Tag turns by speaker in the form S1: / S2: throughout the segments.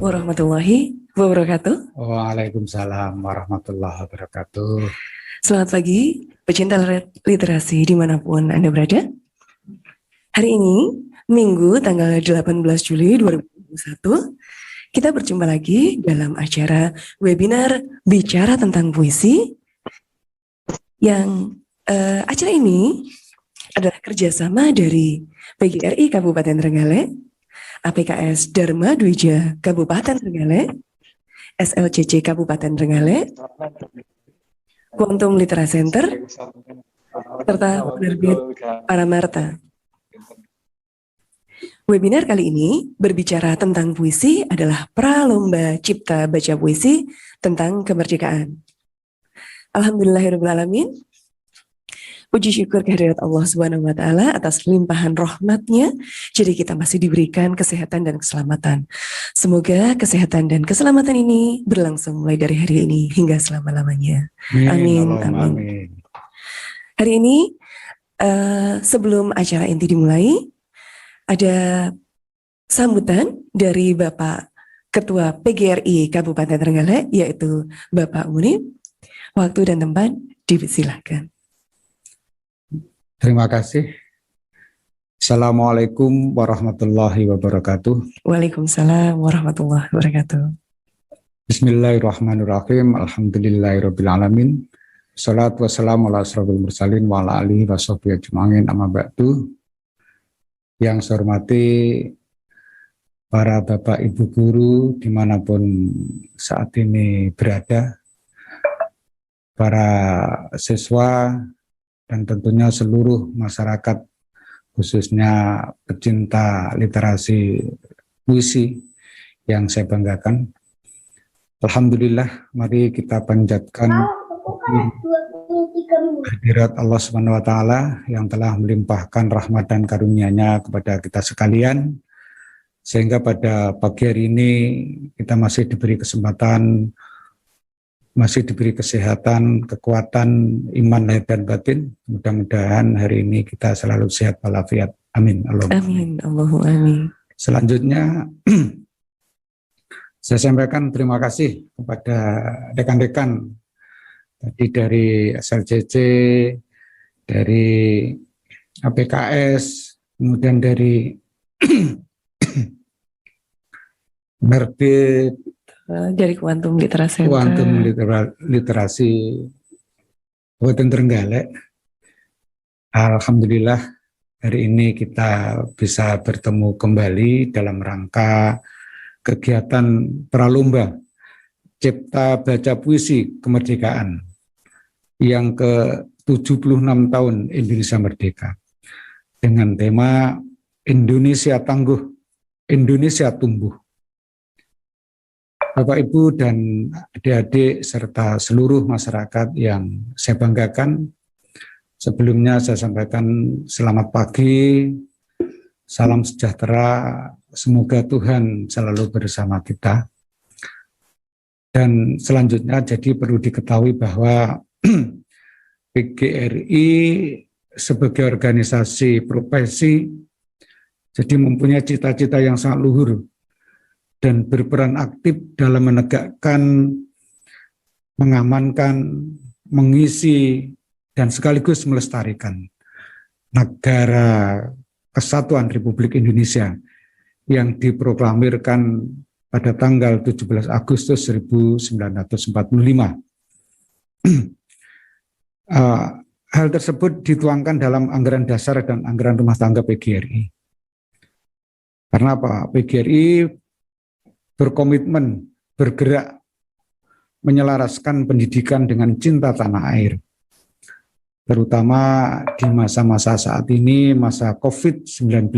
S1: warahmatullahi wabarakatuh.
S2: Waalaikumsalam warahmatullahi wabarakatuh.
S1: Selamat pagi, pecinta literasi dimanapun Anda berada. Hari ini, Minggu tanggal 18 Juli 2021, kita berjumpa lagi dalam acara webinar Bicara Tentang Puisi. Yang acara ini adalah kerjasama dari PGRI Kabupaten Trenggalek, APKS Dharma Dwija Kabupaten Trenggalek, SLCC Kabupaten Trenggalek, Quantum Litera Center, serta penerbit Paramarta. Webinar kali ini berbicara tentang puisi adalah Pralomba Cipta Baca Puisi tentang kemerdekaan. Alhamdulillahirrahmanirrahim. Puji syukur kehadirat Allah Subhanahu wa Ta'ala atas limpahan rahmat-Nya. Jadi kita masih diberikan kesehatan dan keselamatan. Semoga kesehatan dan keselamatan ini berlangsung mulai dari hari ini hingga selama-lamanya. Amin. Amin. Hari ini sebelum acara inti dimulai, ada sambutan dari Bapak Ketua PGRI Kabupaten Trenggalek, yaitu Bapak Munib. Waktu dan tempat dipersilakan.
S2: Terima kasih. Assalamualaikum warahmatullahi wabarakatuh.
S1: Waalaikumsalam warahmatullahi wabarakatuh.
S2: Bismillahirrahmanirrahim. Alhamdulillahirrabbilalamin. Salatu wassalamu ala asrofil mursalin wa ala alihi wa sahbihi ajma'in, amma ba'du. Yang saya hormati para bapak ibu guru dimanapun saat ini berada, para siswa, dan tentunya seluruh masyarakat, khususnya pecinta literasi puisi yang saya banggakan. Alhamdulillah, mari kita panjatkan hadirat Allah Subhanahu wa Ta'ala yang telah melimpahkan rahmat dan karunia-Nya kepada kita sekalian, sehingga pada pagi hari ini kita masih diberi kesempatan, masih diberi kesehatan, kekuatan, iman lahir dan batin. Mudah-mudahan hari ini kita selalu sehat walafiat. Amin.
S1: Amin. Allahumma amin.
S2: Selanjutnya, saya sampaikan terima kasih kepada rekan-rekan tadi dari SLCC, dari APKS, kemudian dari Merbit,
S1: dari Quantum Litera Center.
S2: Quantum Literasi Kabupaten Trenggalek. Alhamdulillah hari ini kita bisa bertemu kembali dalam rangka kegiatan Pralomba Cipta Baca Puisi Kemerdekaan yang ke-76 tahun Indonesia Merdeka dengan tema Indonesia Tangguh, Indonesia Tumbuh. Bapak, Ibu, dan adik-adik serta seluruh masyarakat yang saya banggakan, sebelumnya saya sampaikan selamat pagi, salam sejahtera, semoga Tuhan selalu bersama kita. Dan selanjutnya jadi perlu diketahui bahwa PGRI sebagai organisasi profesi jadi mempunyai cita-cita yang sangat luhur dan berperan aktif dalam menegakkan, mengamankan, mengisi, dan sekaligus melestarikan negara Kesatuan Republik Indonesia yang diproklamirkan pada tanggal 17 Agustus 1945. Hal tersebut dituangkan dalam anggaran dasar dan anggaran rumah tangga PGRI. Karena apa? PGRI berkomitmen bergerak menyelaraskan pendidikan dengan cinta tanah air, terutama di masa-masa saat ini, masa COVID-19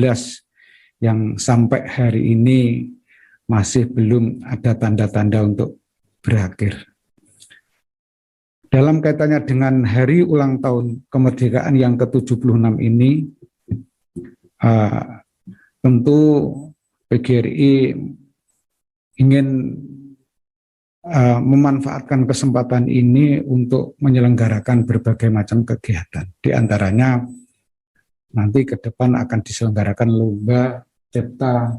S2: yang sampai hari ini masih belum ada tanda-tanda untuk berakhir. Dalam kaitannya dengan hari ulang tahun kemerdekaan yang ke-76 ini, tentu PGRI ingin memanfaatkan kesempatan ini untuk menyelenggarakan berbagai macam kegiatan. Di antaranya nanti ke depan akan diselenggarakan lomba cipta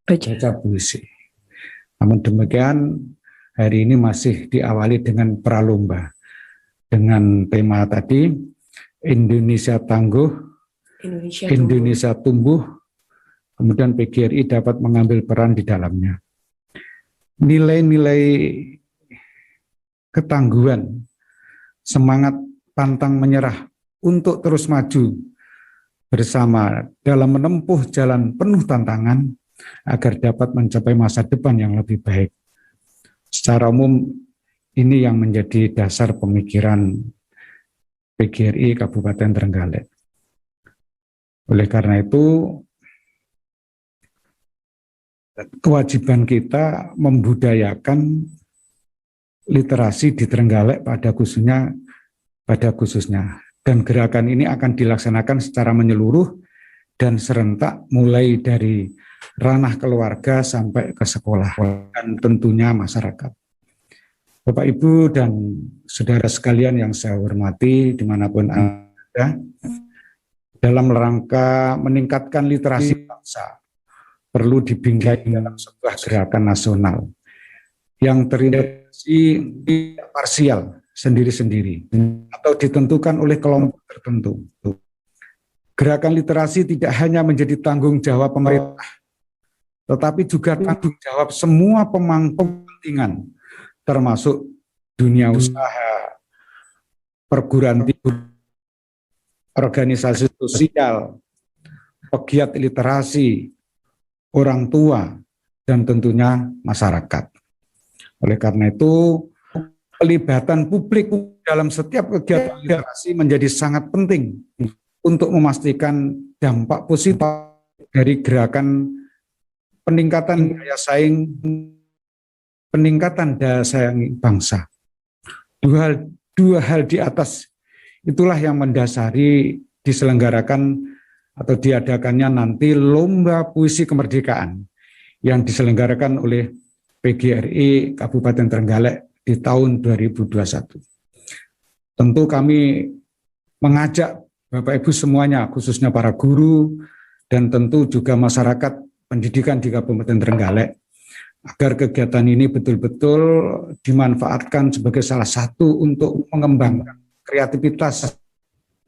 S2: baca puisi. Namun demikian, hari ini masih diawali dengan pralomba dengan tema tadi Indonesia Tangguh, Indonesia Tumbuh, kemudian PGRI dapat mengambil peran di dalamnya. Nilai-nilai ketangguhan, semangat pantang menyerah untuk terus maju bersama dalam menempuh jalan penuh tantangan agar dapat mencapai masa depan yang lebih baik. Secara umum, ini yang menjadi dasar pemikiran PGRI Kabupaten Trenggalek. Oleh karena itu, kewajiban kita membudayakan literasi di Trenggalek pada khususnya. Dan gerakan ini akan dilaksanakan secara menyeluruh dan serentak mulai dari ranah keluarga sampai ke sekolah dan tentunya masyarakat. Bapak, Ibu, dan saudara sekalian yang saya hormati dimanapun Anda, dalam rangka meningkatkan literasi bangsa, perlu dibingkai dalam sebuah gerakan nasional yang terintegrasi parsial sendiri-sendiri atau ditentukan oleh kelompok tertentu. Gerakan literasi tidak hanya menjadi tanggung jawab pemerintah, tetapi juga tanggung jawab semua pemangku kepentingan, termasuk dunia usaha, perguruan tinggi, organisasi sosial, pegiat literasi, orang tua, dan tentunya masyarakat. Oleh karena itu, pelibatan publik dalam setiap kegiatan literasi menjadi sangat penting untuk memastikan dampak positif dari gerakan peningkatan daya saing bangsa. Dua hal di atas itulah yang mendasari diselenggarakan atau diadakannya nanti lomba puisi kemerdekaan yang diselenggarakan oleh PGRI Kabupaten Trenggalek di tahun 2021. Tentu kami mengajak Bapak Ibu semuanya, khususnya para guru dan tentu juga masyarakat pendidikan di Kabupaten Trenggalek, agar kegiatan ini betul-betul dimanfaatkan sebagai salah satu untuk mengembangkan kreativitas,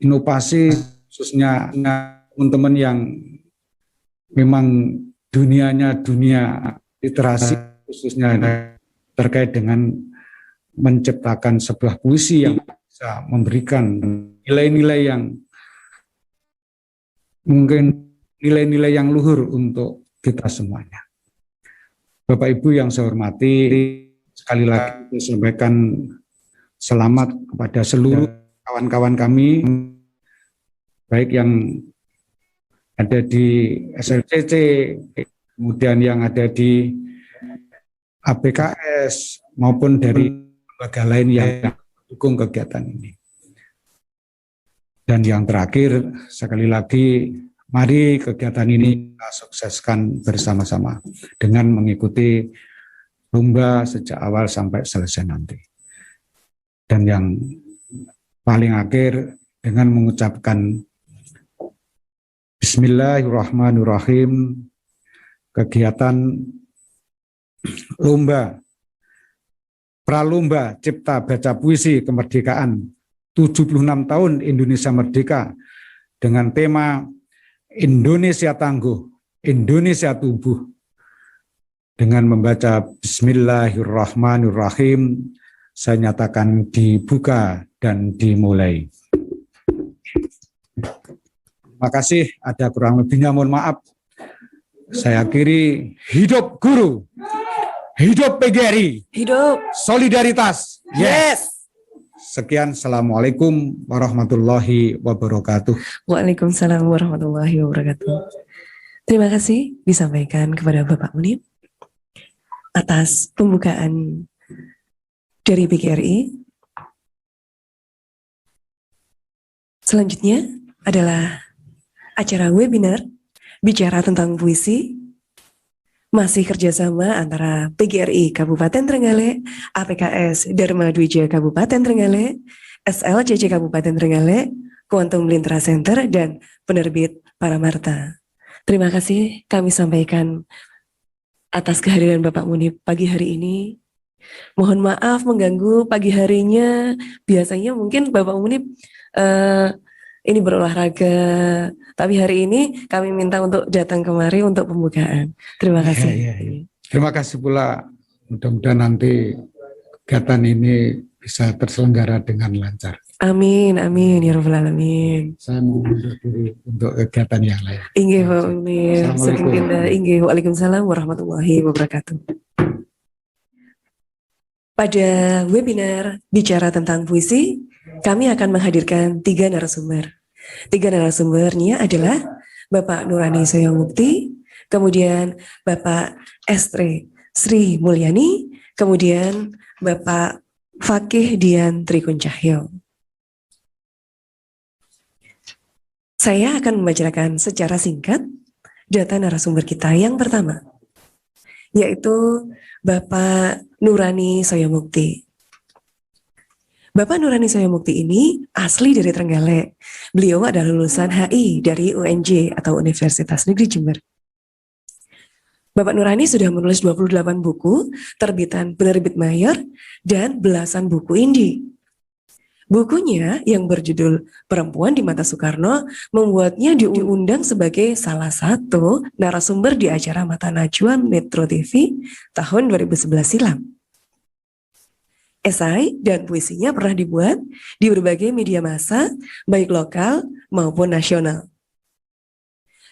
S2: inovasi, khususnya teman-teman yang memang dunianya dunia literasi, khususnya terkait dengan menciptakan sebuah puisi yang bisa memberikan nilai-nilai yang mungkin nilai-nilai yang luhur untuk kita semuanya. Bapak Ibu yang saya hormati, sekali lagi saya sampaikan selamat kepada seluruh kawan-kawan kami, baik yang ada di SLCC, kemudian yang ada di ABKS, maupun dari lembaga lain yang mendukung kegiatan ini. Dan yang terakhir, sekali lagi, mari kegiatan ini kita sukseskan bersama-sama dengan mengikuti lomba sejak awal sampai selesai nanti. Dan yang paling akhir, dengan mengucapkan Bismillahirrahmanirrahim, kegiatan Pralomba Cipta Baca Puisi Kemerdekaan 76 tahun Indonesia Merdeka dengan tema Indonesia Tangguh, Indonesia Tumbuh, dengan membaca Bismillahirrahmanirrahim, saya nyatakan dibuka dan dimulai. Terima kasih, ada kurang lebihnya mohon maaf. Saya akhiri, hidup guru, hidup PGRI,
S1: Hidup.
S2: solidaritas.
S1: Yes.
S2: Sekian, Assalamualaikum warahmatullahi wabarakatuh.
S1: Waalaikumsalam warahmatullahi wabarakatuh. Terima kasih disampaikan kepada Bapak Munib atas pembukaan dari PGRI. Selanjutnya adalah acara webinar bicara tentang puisi, masih kerjasama antara PGRI Kabupaten Trenggalek, APKS Dharma Dwija Kabupaten Trenggalek, SLCC Kabupaten Trenggalek, Quantum Lintera Center, dan penerbit Paramarta. Terima kasih kami sampaikan atas kehadiran Bapak Munib pagi hari ini. Mohon maaf mengganggu pagi harinya. Biasanya mungkin Bapak Munib ini berolahraga, tapi hari ini kami minta untuk datang kemari untuk pembukaan. Terima kasih.
S2: Ya. Terima kasih pula. Mudah-mudahan nanti kegiatan ini bisa terselenggara dengan lancar.
S1: Amin, amin, ya Rabbal Alamin.
S2: Saya mundur diri untuk kegiatan yang lain.
S1: Inggih Pak Munib, saking
S2: Assalamualaikum.
S1: pindah. Inggih, waalaikumsalam warahmatullahi wabarakatuh. Pada webinar bicara tentang puisi, kami akan menghadirkan 3 narasumber. 3 narasumbernya adalah Bapak Nurani Soyomukti, kemudian Bapak Estre Sri Mulyani, kemudian Bapak Fakih Dian Trikuncahyo. Saya akan membacakan secara singkat data narasumber kita yang pertama, yaitu Bapak Nurani Soyomukti. Bapak Nurani Soyomukti ini asli dari Trenggalek. Beliau adalah lulusan HI dari UNJ atau Universitas Negeri Jember. Bapak Nurani sudah menulis 28 buku, terbitan penerbit mayor, dan belasan buku indie. Bukunya yang berjudul Perempuan di Mata Soekarno membuatnya diundang sebagai salah satu narasumber di acara Mata Najwa Metro TV tahun 2011 silam. Esai dan puisinya pernah dibuat di berbagai media massa, baik lokal maupun nasional.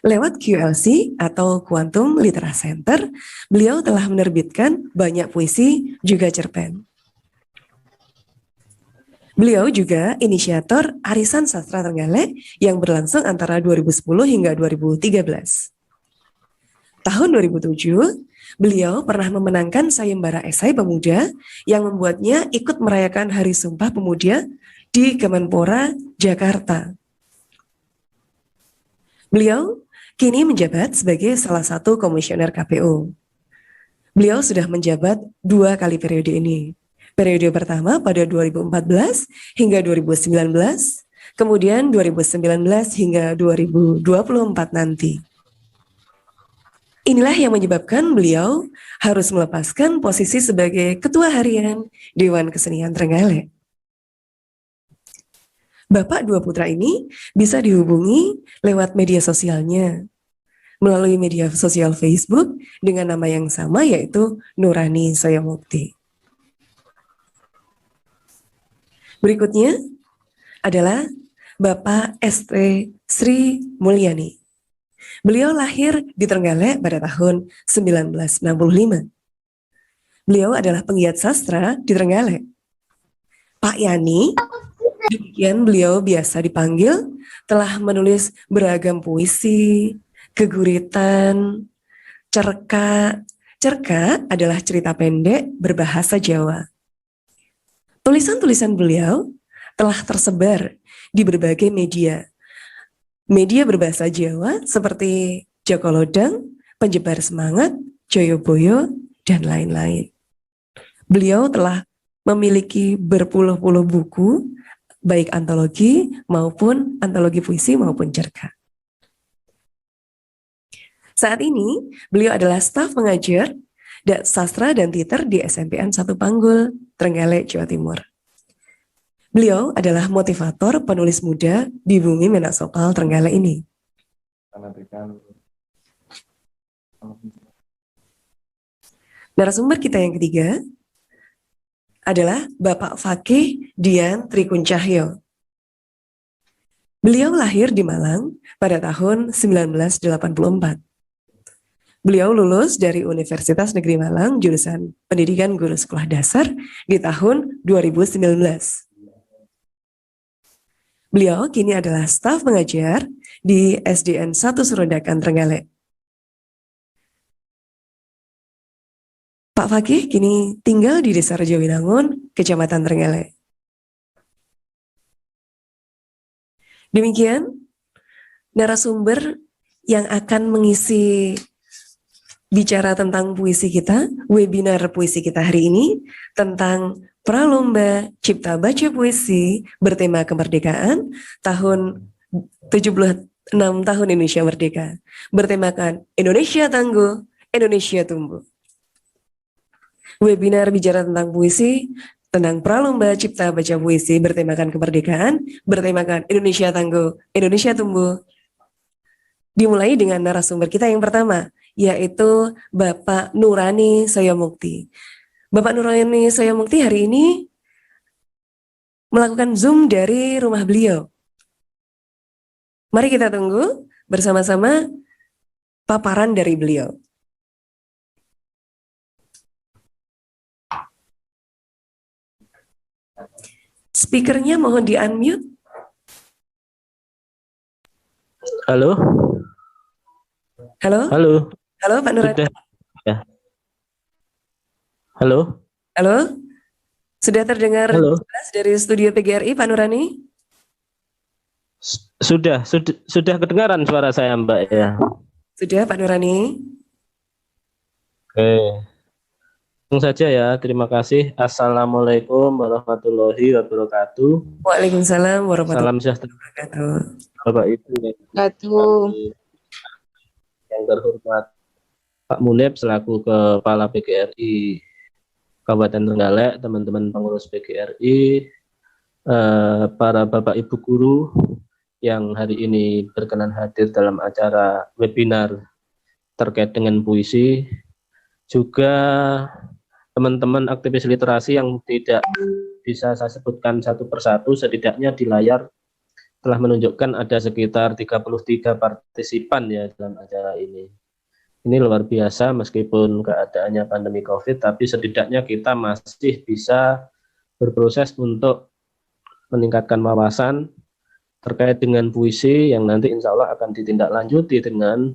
S1: Lewat QLC atau Quantum Literasi Center, beliau telah menerbitkan banyak puisi juga cerpen. Beliau juga inisiator Arisan Sastra Trenggalek yang berlangsung antara 2010 hingga 2013. Tahun 2007, beliau pernah memenangkan sayembara esai pemuda yang membuatnya ikut merayakan Hari Sumpah Pemuda di Kemenpora, Jakarta. Beliau kini menjabat sebagai salah satu komisioner KPU. Beliau sudah menjabat 2 kali periode ini. Periode pertama pada 2014 hingga 2019, kemudian 2019 hingga 2024 nanti. Inilah yang menyebabkan beliau harus melepaskan posisi sebagai Ketua Harian Dewan Kesenian Trenggalek. Bapak 2 putra ini bisa dihubungi lewat media sosialnya, melalui media sosial Facebook dengan nama yang sama yaitu Nurani Soyomukti. Berikutnya adalah Bapak Estre Sri Mulyani. Beliau lahir di Trenggalek pada tahun 1965. Beliau adalah penggiat sastra di Trenggalek. Pak Yani, demikian beliau biasa dipanggil, telah menulis beragam puisi, keguritan, cerka. Cerka adalah cerita pendek berbahasa Jawa. Tulisan-tulisan beliau telah tersebar di berbagai media. Media berbahasa Jawa seperti Joko Lodang, Penyebar Semangat, Joyoboyo, dan lain-lain. Beliau telah memiliki berpuluh-puluh buku, baik antologi maupun antologi puisi maupun cerka. Saat ini, beliau adalah staf pengajar sastra dan teater di SMPN 1 Panggul, Trenggalek, Jawa Timur. Beliau adalah motivator penulis muda di bumi Menasopal Trenggalek ini. Narasumber kita yang ketiga adalah Bapak Fakih Dian Trikuncahyo. Beliau lahir di Malang pada tahun 1984. Beliau lulus dari Universitas Negeri Malang jurusan Pendidikan Guru Sekolah Dasar di tahun 2019. Beliau kini adalah staf pengajar di SDN 1 Surodakan Trenggalek. Pak Fakih kini tinggal di Desa Rejowinangun, Kecamatan Trenggalek. Demikian narasumber yang akan mengisi bicara tentang puisi kita, webinar puisi kita hari ini tentang Pralomba Cipta Baca Puisi bertema kemerdekaan tahun 76 tahun Indonesia Merdeka, bertemakan Indonesia Tangguh, Indonesia Tumbuh. Webinar bicara tentang puisi, tentang Pralomba Cipta Baca Puisi bertemakan kemerdekaan, bertemakan Indonesia Tangguh, Indonesia Tumbuh. Dimulai dengan narasumber kita yang pertama, yaitu Bapak Nurani Soyomukti. Bapak Nurani Soyomukti hari ini melakukan Zoom dari rumah beliau. Mari kita tunggu bersama-sama paparan dari beliau. Speakernya mohon di-unmute.
S3: Halo,
S1: Halo,
S3: halo,
S1: halo Pak Nurani.
S3: sudah ya. Halo,
S1: Halo, sudah terdengar
S3: halo,
S1: jelas dari studio PGRI Pak Nurani?
S3: sudah kedengaran suara saya, Mbak ya.
S1: Sudah Pak Nurani?
S3: Oke, langsung saja ya. Terima kasih. Assalamualaikum warahmatullahi wabarakatuh.
S1: Waalaikumsalam warahmatullahi
S3: Salam sejahtera
S1: wabarakatuh.
S3: Bapak Ibu yang terhormat Pak Munib selaku Kepala PGRI Kabupaten Trenggalek, teman-teman pengurus PGRI, para Bapak Ibu guru yang hari ini berkenan hadir dalam acara webinar terkait dengan puisi, juga teman-teman aktivis literasi yang tidak bisa saya sebutkan satu persatu, setidaknya di layar telah menunjukkan ada sekitar 33 partisipan ya dalam acara ini. Ini luar biasa meskipun keadaannya pandemi COVID, tapi setidaknya kita masih bisa berproses untuk meningkatkan wawasan terkait dengan puisi yang nanti insya Allah akan ditindaklanjuti dengan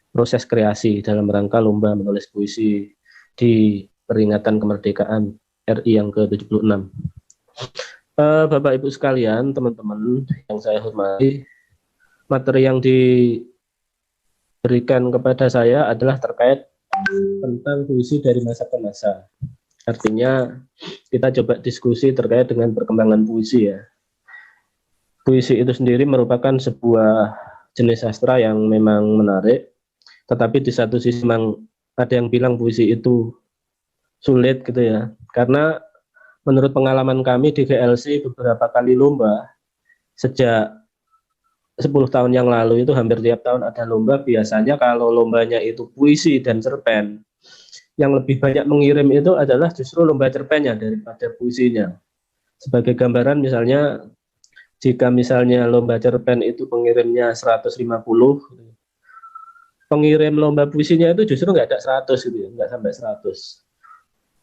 S3: proses kreasi dalam rangka lomba menulis puisi di peringatan kemerdekaan RI yang ke-76. Bapak Ibu sekalian, teman-teman yang saya hormati, materi yang diberikan kepada saya adalah terkait tentang puisi dari masa ke masa. Artinya kita coba diskusi terkait dengan perkembangan puisi ya. Puisi itu sendiri merupakan sebuah jenis sastra yang memang menarik, tetapi di satu sisi memang ada yang bilang puisi itu sulit gitu ya, karena menurut pengalaman kami di GLC beberapa kali lomba, sejak 10 tahun yang lalu itu hampir tiap tahun ada lomba, biasanya kalau lombanya itu puisi dan cerpen, yang lebih banyak mengirim itu adalah justru lomba cerpennya daripada puisinya. Sebagai gambaran misalnya, jika misalnya lomba cerpen itu pengirimnya 150, pengirim lomba puisinya itu justru nggak ada 100 gitu ya, nggak sampai 100.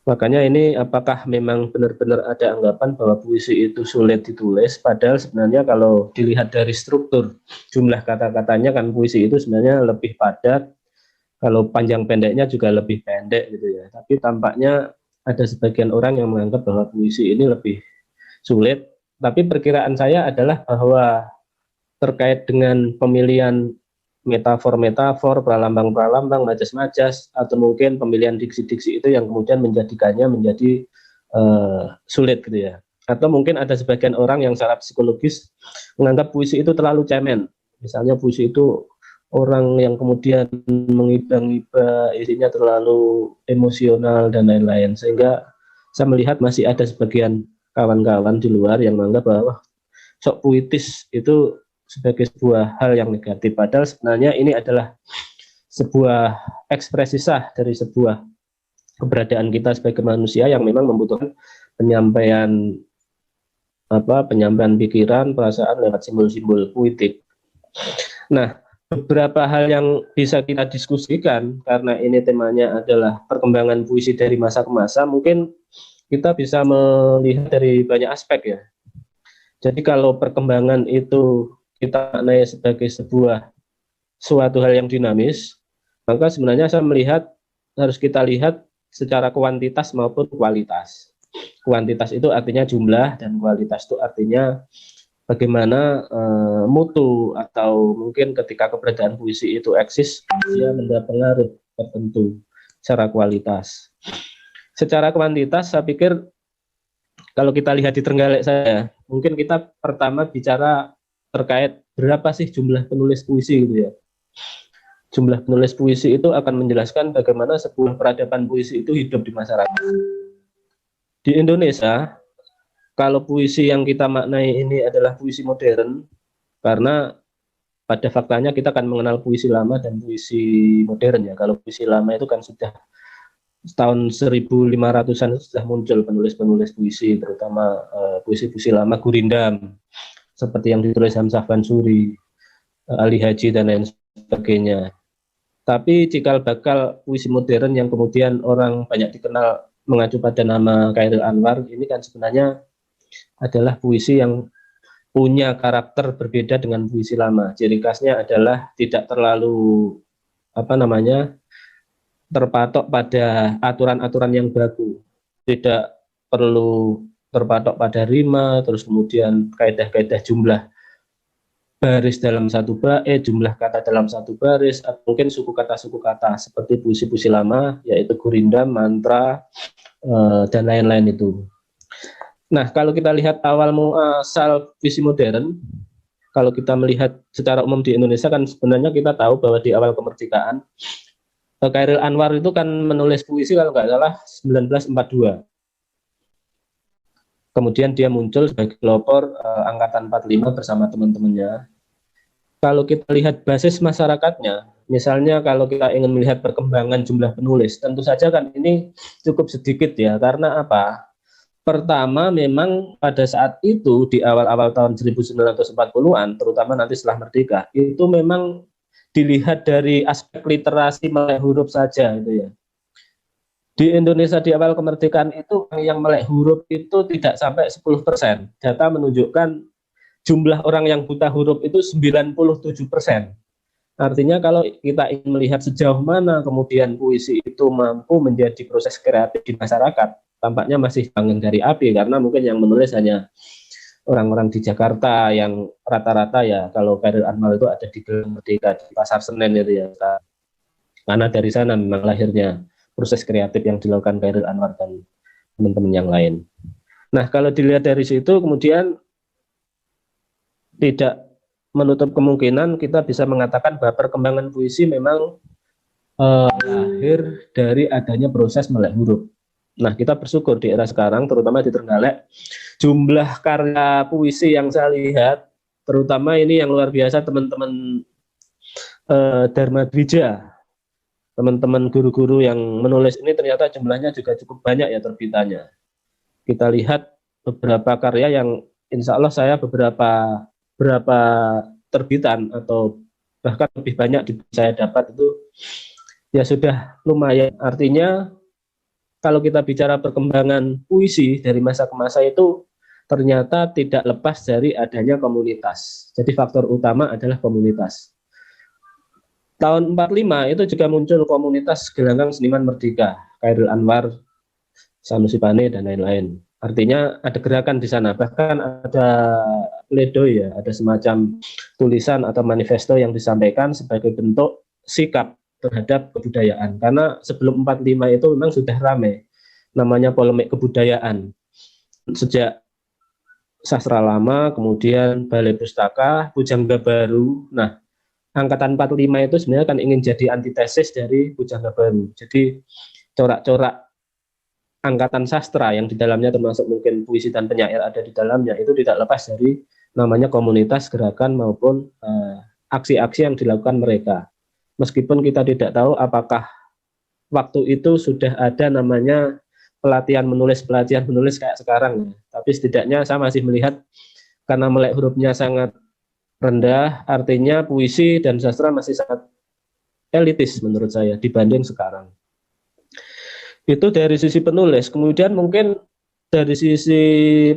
S3: Makanya ini apakah memang benar-benar ada anggapan bahwa puisi itu sulit ditulis, padahal sebenarnya kalau dilihat dari struktur jumlah kata-katanya kan puisi itu sebenarnya lebih padat, kalau panjang pendeknya juga lebih pendek gitu ya. Tapi tampaknya ada sebagian orang yang menganggap bahwa puisi ini lebih sulit. Tapi perkiraan saya adalah bahwa terkait dengan pemilihan metafor-metafor, pralambang-pralambang, majas-majas, atau mungkin pemilihan diksi-diksi itu yang kemudian menjadikannya menjadi sulit gitu ya. Atau mungkin ada sebagian orang yang secara psikologis menganggap puisi itu terlalu cemen. Misalnya puisi itu orang yang kemudian mengiba-ngiba, isinya terlalu emosional dan lain-lain. Sehingga saya melihat masih ada sebagian kawan-kawan di luar yang menganggap bahwa sok puitis itu sebagai sebuah hal yang negatif, padahal sebenarnya ini adalah sebuah ekspresi sah dari sebuah keberadaan kita sebagai manusia yang memang membutuhkan penyampaian penyampaian pikiran, perasaan lewat simbol-simbol puitik. Nah, beberapa hal yang bisa kita diskusikan karena ini temanya adalah perkembangan puisi dari masa ke masa, mungkin kita bisa melihat dari banyak aspek ya. Jadi kalau perkembangan itu kita maknai sebagai suatu hal yang dinamis, maka sebenarnya saya melihat harus kita lihat secara kuantitas maupun kualitas. Kuantitas itu artinya jumlah dan kualitas itu artinya bagaimana mutu atau mungkin ketika keberadaan puisi itu eksis, dia mendapat pengaruh tertentu secara kualitas. Secara kuantitas saya pikir kalau kita lihat di Trenggalek saya, mungkin kita pertama bicara terkait berapa sih jumlah penulis puisi gitu ya. Jumlah penulis puisi itu akan menjelaskan bagaimana sebuah peradaban puisi itu hidup di masyarakat. Di Indonesia, kalau puisi yang kita maknai ini adalah puisi modern, karena pada faktanya kita akan mengenal puisi lama dan puisi modern ya. Kalau puisi lama itu kan sudah tahun 1500-an sudah muncul penulis-penulis puisi, terutama puisi-puisi lama Gurindam, seperti yang ditulis Hamzah Bansuri, Ali Haji dan lain sebagainya. Tapi cikal bakal puisi modern yang kemudian orang banyak dikenal mengacu pada nama Chairil Anwar, ini kan sebenarnya adalah puisi yang punya karakter berbeda dengan puisi lama. Ciri khasnya adalah tidak terlalu terpatok pada aturan-aturan yang baku, tidak perlu terpatok pada rima, terus kemudian kaidah-kaidah jumlah baris dalam satu bait, jumlah kata dalam satu baris, atau mungkin suku kata seperti puisi-puisi lama, yaitu Gurindam, mantra, dan lain-lain itu. Nah, kalau kita lihat awal muasal puisi modern, kalau kita melihat secara umum di Indonesia kan sebenarnya kita tahu bahwa di awal kemerdekaan, Chairil Anwar itu kan menulis puisi kalau nggak salah 1942. Kemudian dia muncul sebagai pelopor angkatan 45 bersama teman-temannya. Kalau kita lihat basis masyarakatnya, misalnya kalau kita ingin melihat perkembangan jumlah penulis, tentu saja kan ini cukup sedikit ya, karena apa? Pertama, memang pada saat itu di awal-awal tahun 1940-an, terutama nanti setelah merdeka, itu memang dilihat dari aspek literasi melek huruf saja itu ya. Di Indonesia di awal kemerdekaan itu yang melek huruf itu tidak sampai 10%. Data menunjukkan jumlah orang yang buta huruf itu 97%. Artinya kalau kita ingin melihat sejauh mana kemudian puisi itu mampu menjadi proses kreatif di masyarakat, tampaknya masih panggang dari api, karena mungkin yang menulis hanya orang-orang di Jakarta yang rata-rata ya, kalau Chairil Anwar itu ada di Gelang Merdeka, di Pasar Senen itu ya, karena dari sana memang lahirnya proses kreatif yang dilakukan Chairil Anwar dan teman-teman yang lain. Nah, kalau dilihat dari situ kemudian tidak menutup kemungkinan kita bisa mengatakan bahwa perkembangan puisi memang lahir dari adanya proses melek huruf. Nah, kita bersyukur di era sekarang, terutama di Trenggalek, jumlah karya puisi yang saya lihat, terutama ini yang luar biasa teman-teman Dharma Dwija, teman-teman guru-guru yang menulis ini ternyata jumlahnya juga cukup banyak ya terbitannya. Kita lihat beberapa karya yang insya Allah saya beberapa terbitan atau bahkan lebih banyak saya dapat itu ya sudah lumayan. Artinya kalau kita bicara perkembangan puisi dari masa ke masa itu ternyata tidak lepas dari adanya komunitas. Jadi faktor utama adalah komunitas. Tahun 45 itu juga muncul komunitas Gelanggang Seniman Merdeka, Chairil Anwar, Sanusi Pane, dan lain-lain. Artinya ada gerakan di sana, bahkan ada pledoi ya, ada semacam tulisan atau manifesto yang disampaikan sebagai bentuk sikap terhadap kebudayaan. Karena sebelum 45 itu memang sudah ramai, namanya polemik kebudayaan. Sejak sastra lama, kemudian balai pustaka, pujangga baru. Nah, angkatan 45 itu sebenarnya kan ingin jadi antitesis dari pujangga baru. Jadi corak-corak angkatan sastra yang di dalamnya termasuk mungkin puisi dan penyair ada di dalamnya itu tidak lepas dari namanya komunitas, gerakan maupun aksi-aksi yang dilakukan mereka. Meskipun kita tidak tahu apakah waktu itu sudah ada namanya pelatihan menulis kayak sekarang, tapi setidaknya saya masih melihat karena melek hurufnya sangat rendah, artinya puisi dan sastra masih sangat elitis menurut saya dibanding sekarang. Itu dari sisi penulis. Kemudian mungkin dari sisi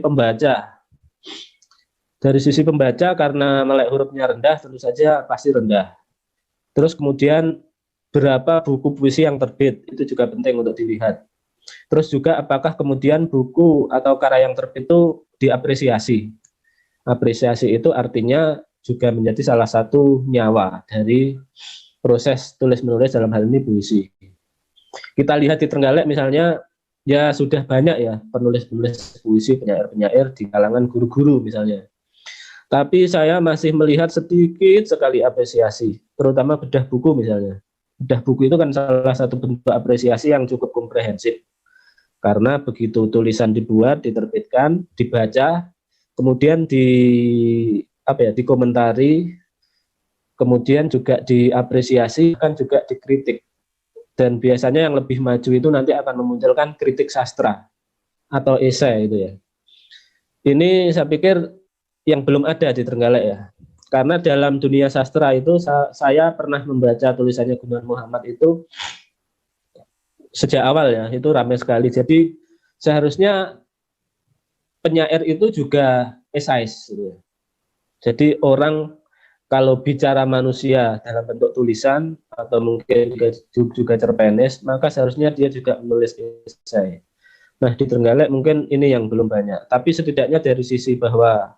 S3: pembaca. Dari sisi pembaca karena melek hurufnya rendah tentu saja pasti rendah. Terus kemudian berapa buku puisi yang terbit, itu juga penting untuk dilihat. Terus juga apakah kemudian buku atau karya yang terbit itu diapresiasi. Apresiasi itu artinya juga menjadi salah satu nyawa dari proses tulis-menulis dalam hal ini puisi. Kita lihat di Trenggalek misalnya, ya sudah banyak ya penulis-penulis puisi, penyair-penyair di kalangan guru-guru misalnya. Tapi saya masih melihat sedikit sekali apresiasi, terutama bedah buku misalnya. Bedah buku itu kan salah satu bentuk apresiasi yang cukup komprehensif. Karena begitu tulisan dibuat, diterbitkan, dibaca, kemudian dikomentari, kemudian juga diapresiasi, kan juga dikritik. Dan biasanya yang lebih maju itu nanti akan memunculkan kritik sastra atau esai itu ya. Ini saya pikir yang belum ada di Trenggalek ya. Karena dalam dunia sastra itu saya pernah membaca tulisannya Gunawan Muhammad itu sejak awal ya, itu ramai sekali. Jadi seharusnya penyair itu juga esais gitu ya. Jadi orang kalau bicara manusia dalam bentuk tulisan atau mungkin juga cerpenis, maka seharusnya dia juga menulis esai. Nah, di Trenggalek mungkin ini yang belum banyak. Tapi setidaknya dari sisi bahwa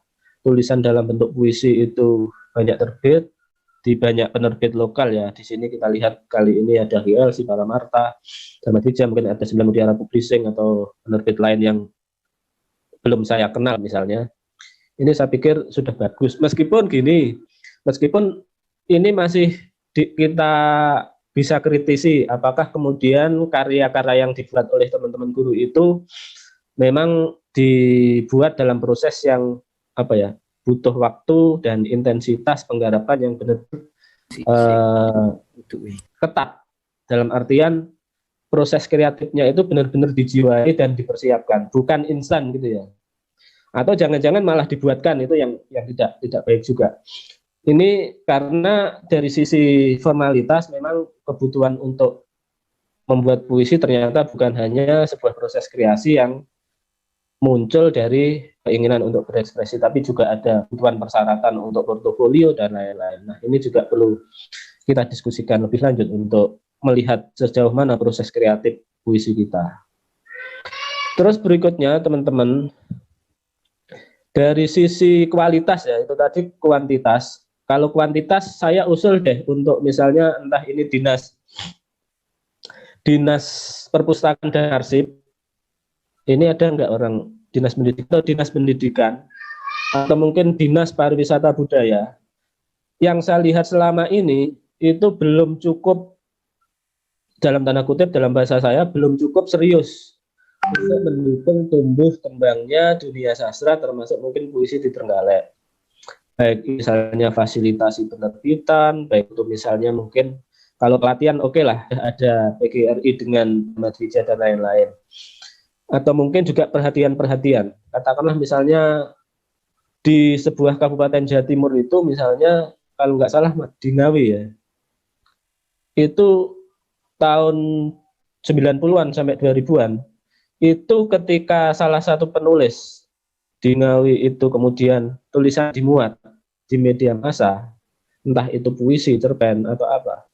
S3: tulisan dalam bentuk puisi itu banyak terbit di banyak penerbit lokal ya. Di sini kita lihat kali ini ada HIL, Siparamarta, Damadija, mungkin ada Sembilan Mutiara Publishing atau penerbit lain yang belum saya kenal misalnya. Ini saya pikir sudah bagus. Meskipun ini masih kita bisa kritisi apakah kemudian karya-karya yang dibuat oleh teman-teman guru itu memang dibuat dalam proses yang butuh waktu dan intensitas penggarapan yang benar-benar ketat, dalam artian proses kreatifnya itu benar-benar dijiwai dan dipersiapkan, bukan instan gitu ya. Atau jangan-jangan malah dibuatkan, itu yang tidak baik juga. Ini karena dari sisi formalitas memang kebutuhan untuk membuat puisi ternyata bukan hanya sebuah proses kreasi yang muncul dari keinginan untuk berekspresi, tapi juga ada kebutuhan persyaratan untuk portofolio dan lain-lain. Nah, ini juga perlu kita diskusikan lebih lanjut untuk melihat sejauh mana proses kreatif puisi kita. Terus berikutnya teman-teman, dari sisi kualitas ya, itu tadi kuantitas. Kalau kuantitas saya usul deh untuk misalnya entah ini dinas perpustakaan dan arsip, ini ada nggak orang dinas pendidikan atau dinas pendidikan, atau mungkin dinas pariwisata budaya, yang saya lihat selama ini itu belum cukup, dalam tanda kutip dalam bahasa saya, belum cukup serius untuk mendukung tumbuh kembangnya dunia sastra termasuk mungkin puisi di Trenggalek. Baik misalnya fasilitasi penerbitan, baik itu misalnya mungkin kalau pelatihan oke lah ada PGRI dengan Damadija dan lain-lain. Atau mungkin juga perhatian-perhatian. Katakanlah misalnya di sebuah kabupaten Jawa Timur itu misalnya kalau nggak salah di Ngawi ya, itu tahun 90-an sampai 2000-an, itu ketika salah satu penulis di Ngawi itu kemudian tulisan dimuat di media massa, entah itu puisi, cerpen atau apa,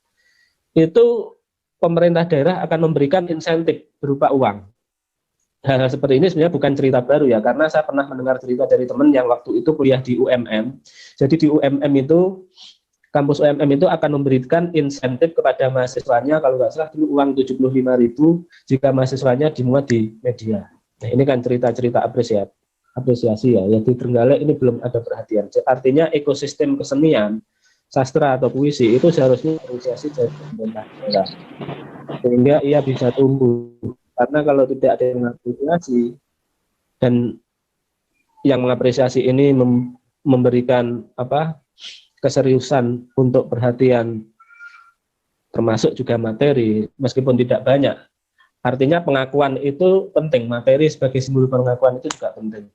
S3: itu pemerintah daerah akan memberikan insentif berupa uang. Hal-hal seperti ini sebenarnya bukan cerita baru ya, karena saya pernah mendengar cerita dari teman yang waktu itu kuliah di UMM. Jadi di UMM itu, kampus UMM itu akan memberikan insentif kepada mahasiswanya, kalau nggak salah dulu uang 75.000 jika mahasiswanya dimuat di media. Nah, ini kan cerita-cerita apresiasi ya. Di Trenggalek ini belum ada perhatian. Artinya ekosistem kesenian, sastra atau puisi itu seharusnya apresiasi dari pemerintah daerah, sehingga ia bisa tumbuh. Karena kalau tidak ada yang mengapresiasi dan yang mengapresiasi ini memberikan keseriusan untuk perhatian, termasuk juga materi, meskipun tidak banyak. Artinya pengakuan itu penting, materi sebagai simbol pengakuan itu juga penting.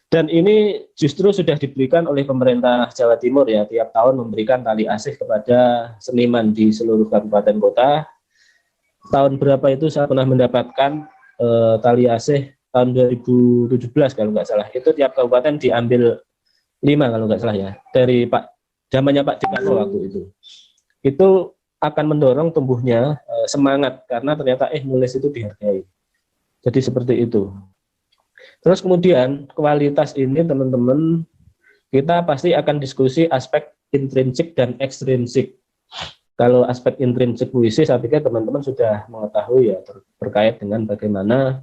S3: Dan ini justru sudah diberikan oleh pemerintah Jawa Timur ya, tiap tahun memberikan tali asih kepada seniman di seluruh kabupaten kota. Tahun berapa itu saya pernah mendapatkan tali asih tahun 2017 kalau nggak salah. Itu tiap kabupaten diambil 5 kalau nggak salah ya, dari zamannya Pak Dekarwo waktu itu. Itu akan mendorong tumbuhnya semangat, karena ternyata nulis itu dihargai. Jadi seperti itu. Terus kemudian kualitas ini teman-teman, kita pasti akan diskusi aspek intrinsik dan ekstrinsik. Kalau aspek intrinsik puisi saya pikir teman-teman sudah mengetahui ya, terkait dengan bagaimana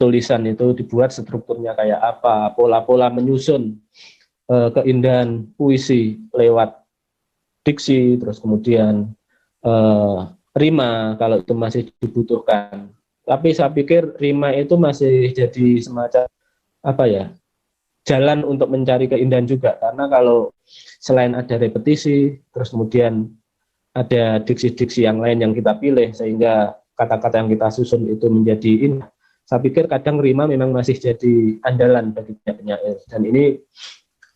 S3: tulisan itu dibuat strukturnya kayak apa, pola-pola menyusun keindahan puisi lewat diksi, terus kemudian rima kalau itu masih dibutuhkan. Tapi saya pikir rima itu masih jadi semacam apa ya, jalan untuk mencari keindahan juga, karena kalau selain ada repetisi, terus kemudian ada diksi-diksi yang lain yang kita pilih sehingga kata-kata yang kita susun itu menjadi indah. Saya pikir kadang rima memang masih jadi andalan bagi penyair, dan ini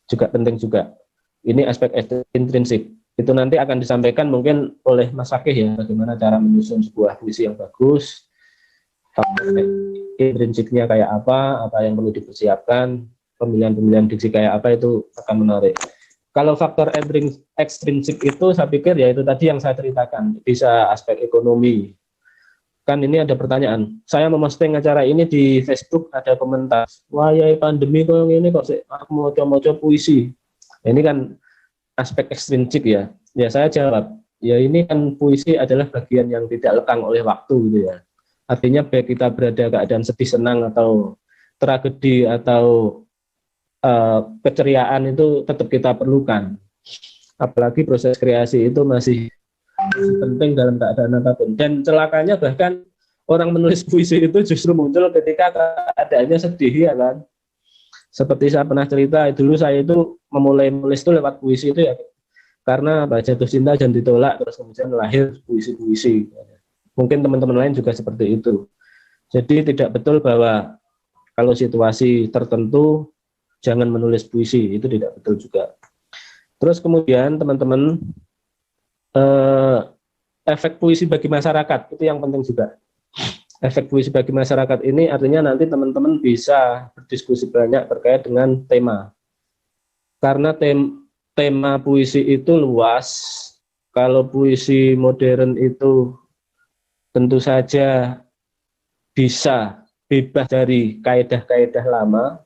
S3: juga penting juga. Ini aspek intrinsik. Itu nanti akan disampaikan mungkin oleh Mas Fakih ya, bagaimana cara menyusun sebuah puisi yang bagus, intrinsiknya kayak apa yang perlu dipersiapkan, pemilihan-pemilihan diksi kayak apa, itu akan menarik. Kalau faktor ekstrinsik itu saya pikir ya itu tadi yang saya ceritakan, bisa aspek ekonomi. Kan ini ada pertanyaan, saya memposting acara ini di Facebook, ada komentar, wah ya pandemi kok ini kok aku mau puisi. Ini kan aspek ekstrinsik ya. Ya saya jawab, ya ini kan puisi adalah bagian yang tidak lekang oleh waktu gitu ya. Artinya baik kita berada keadaan sedih, senang, atau tragedi, atau keceriaan, itu tetap kita perlukan. Apalagi proses kreasi itu masih penting dalam keadaan apapun. Dan celakanya bahkan orang menulis puisi itu justru muncul ketika keadaannya sedih ya kan. Seperti saya pernah cerita, dulu saya itu memulai menulis itu lewat puisi itu ya karena jatuh cinta dan ditolak, terus kemudian lahir puisi-puisi. Mungkin teman-teman lain juga seperti itu. Jadi tidak betul bahwa kalau situasi tertentu jangan menulis puisi, itu tidak betul juga. Terus kemudian teman-teman, efek puisi bagi masyarakat itu yang penting juga. Efek puisi bagi masyarakat ini artinya nanti teman-teman bisa berdiskusi banyak terkait dengan tema. Karena tema puisi itu luas. Kalau puisi modern itu tentu saja bisa bebas dari kaedah-kaedah lama,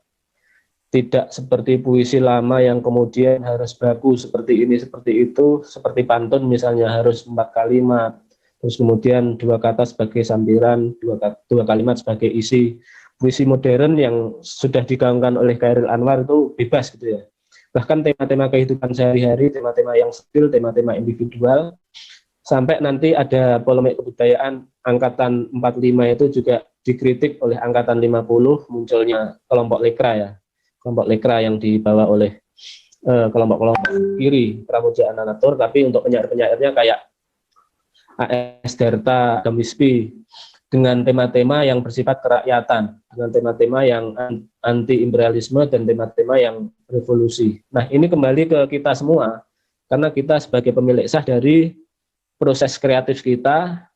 S3: tidak seperti puisi lama yang kemudian harus baku seperti ini, seperti itu, seperti pantun misalnya harus 4 kalimat, terus kemudian 2 kata sebagai sampiran, 2 kalimat sebagai isi. Puisi modern yang sudah digaungkan oleh Chairil Anwar itu bebas gitu ya. Bahkan tema-tema kehidupan sehari-hari, tema-tema yang stil, tema-tema individual, sampai nanti ada polemik kebudayaan angkatan 45 itu juga dikritik oleh angkatan 50, munculnya kelompok lekra ya. Kelompok lekra yang dibawa oleh kelompok-kelompok kiri, Pramuja Ananatur, tapi untuk penyair-penyairnya kayak A.S. Derta, Adam Wispi, dengan tema-tema yang bersifat kerakyatan, dengan tema-tema yang anti-imperialisme dan tema-tema yang revolusi. Nah, ini kembali ke kita semua, karena kita sebagai pemilik sah dari proses kreatif kita,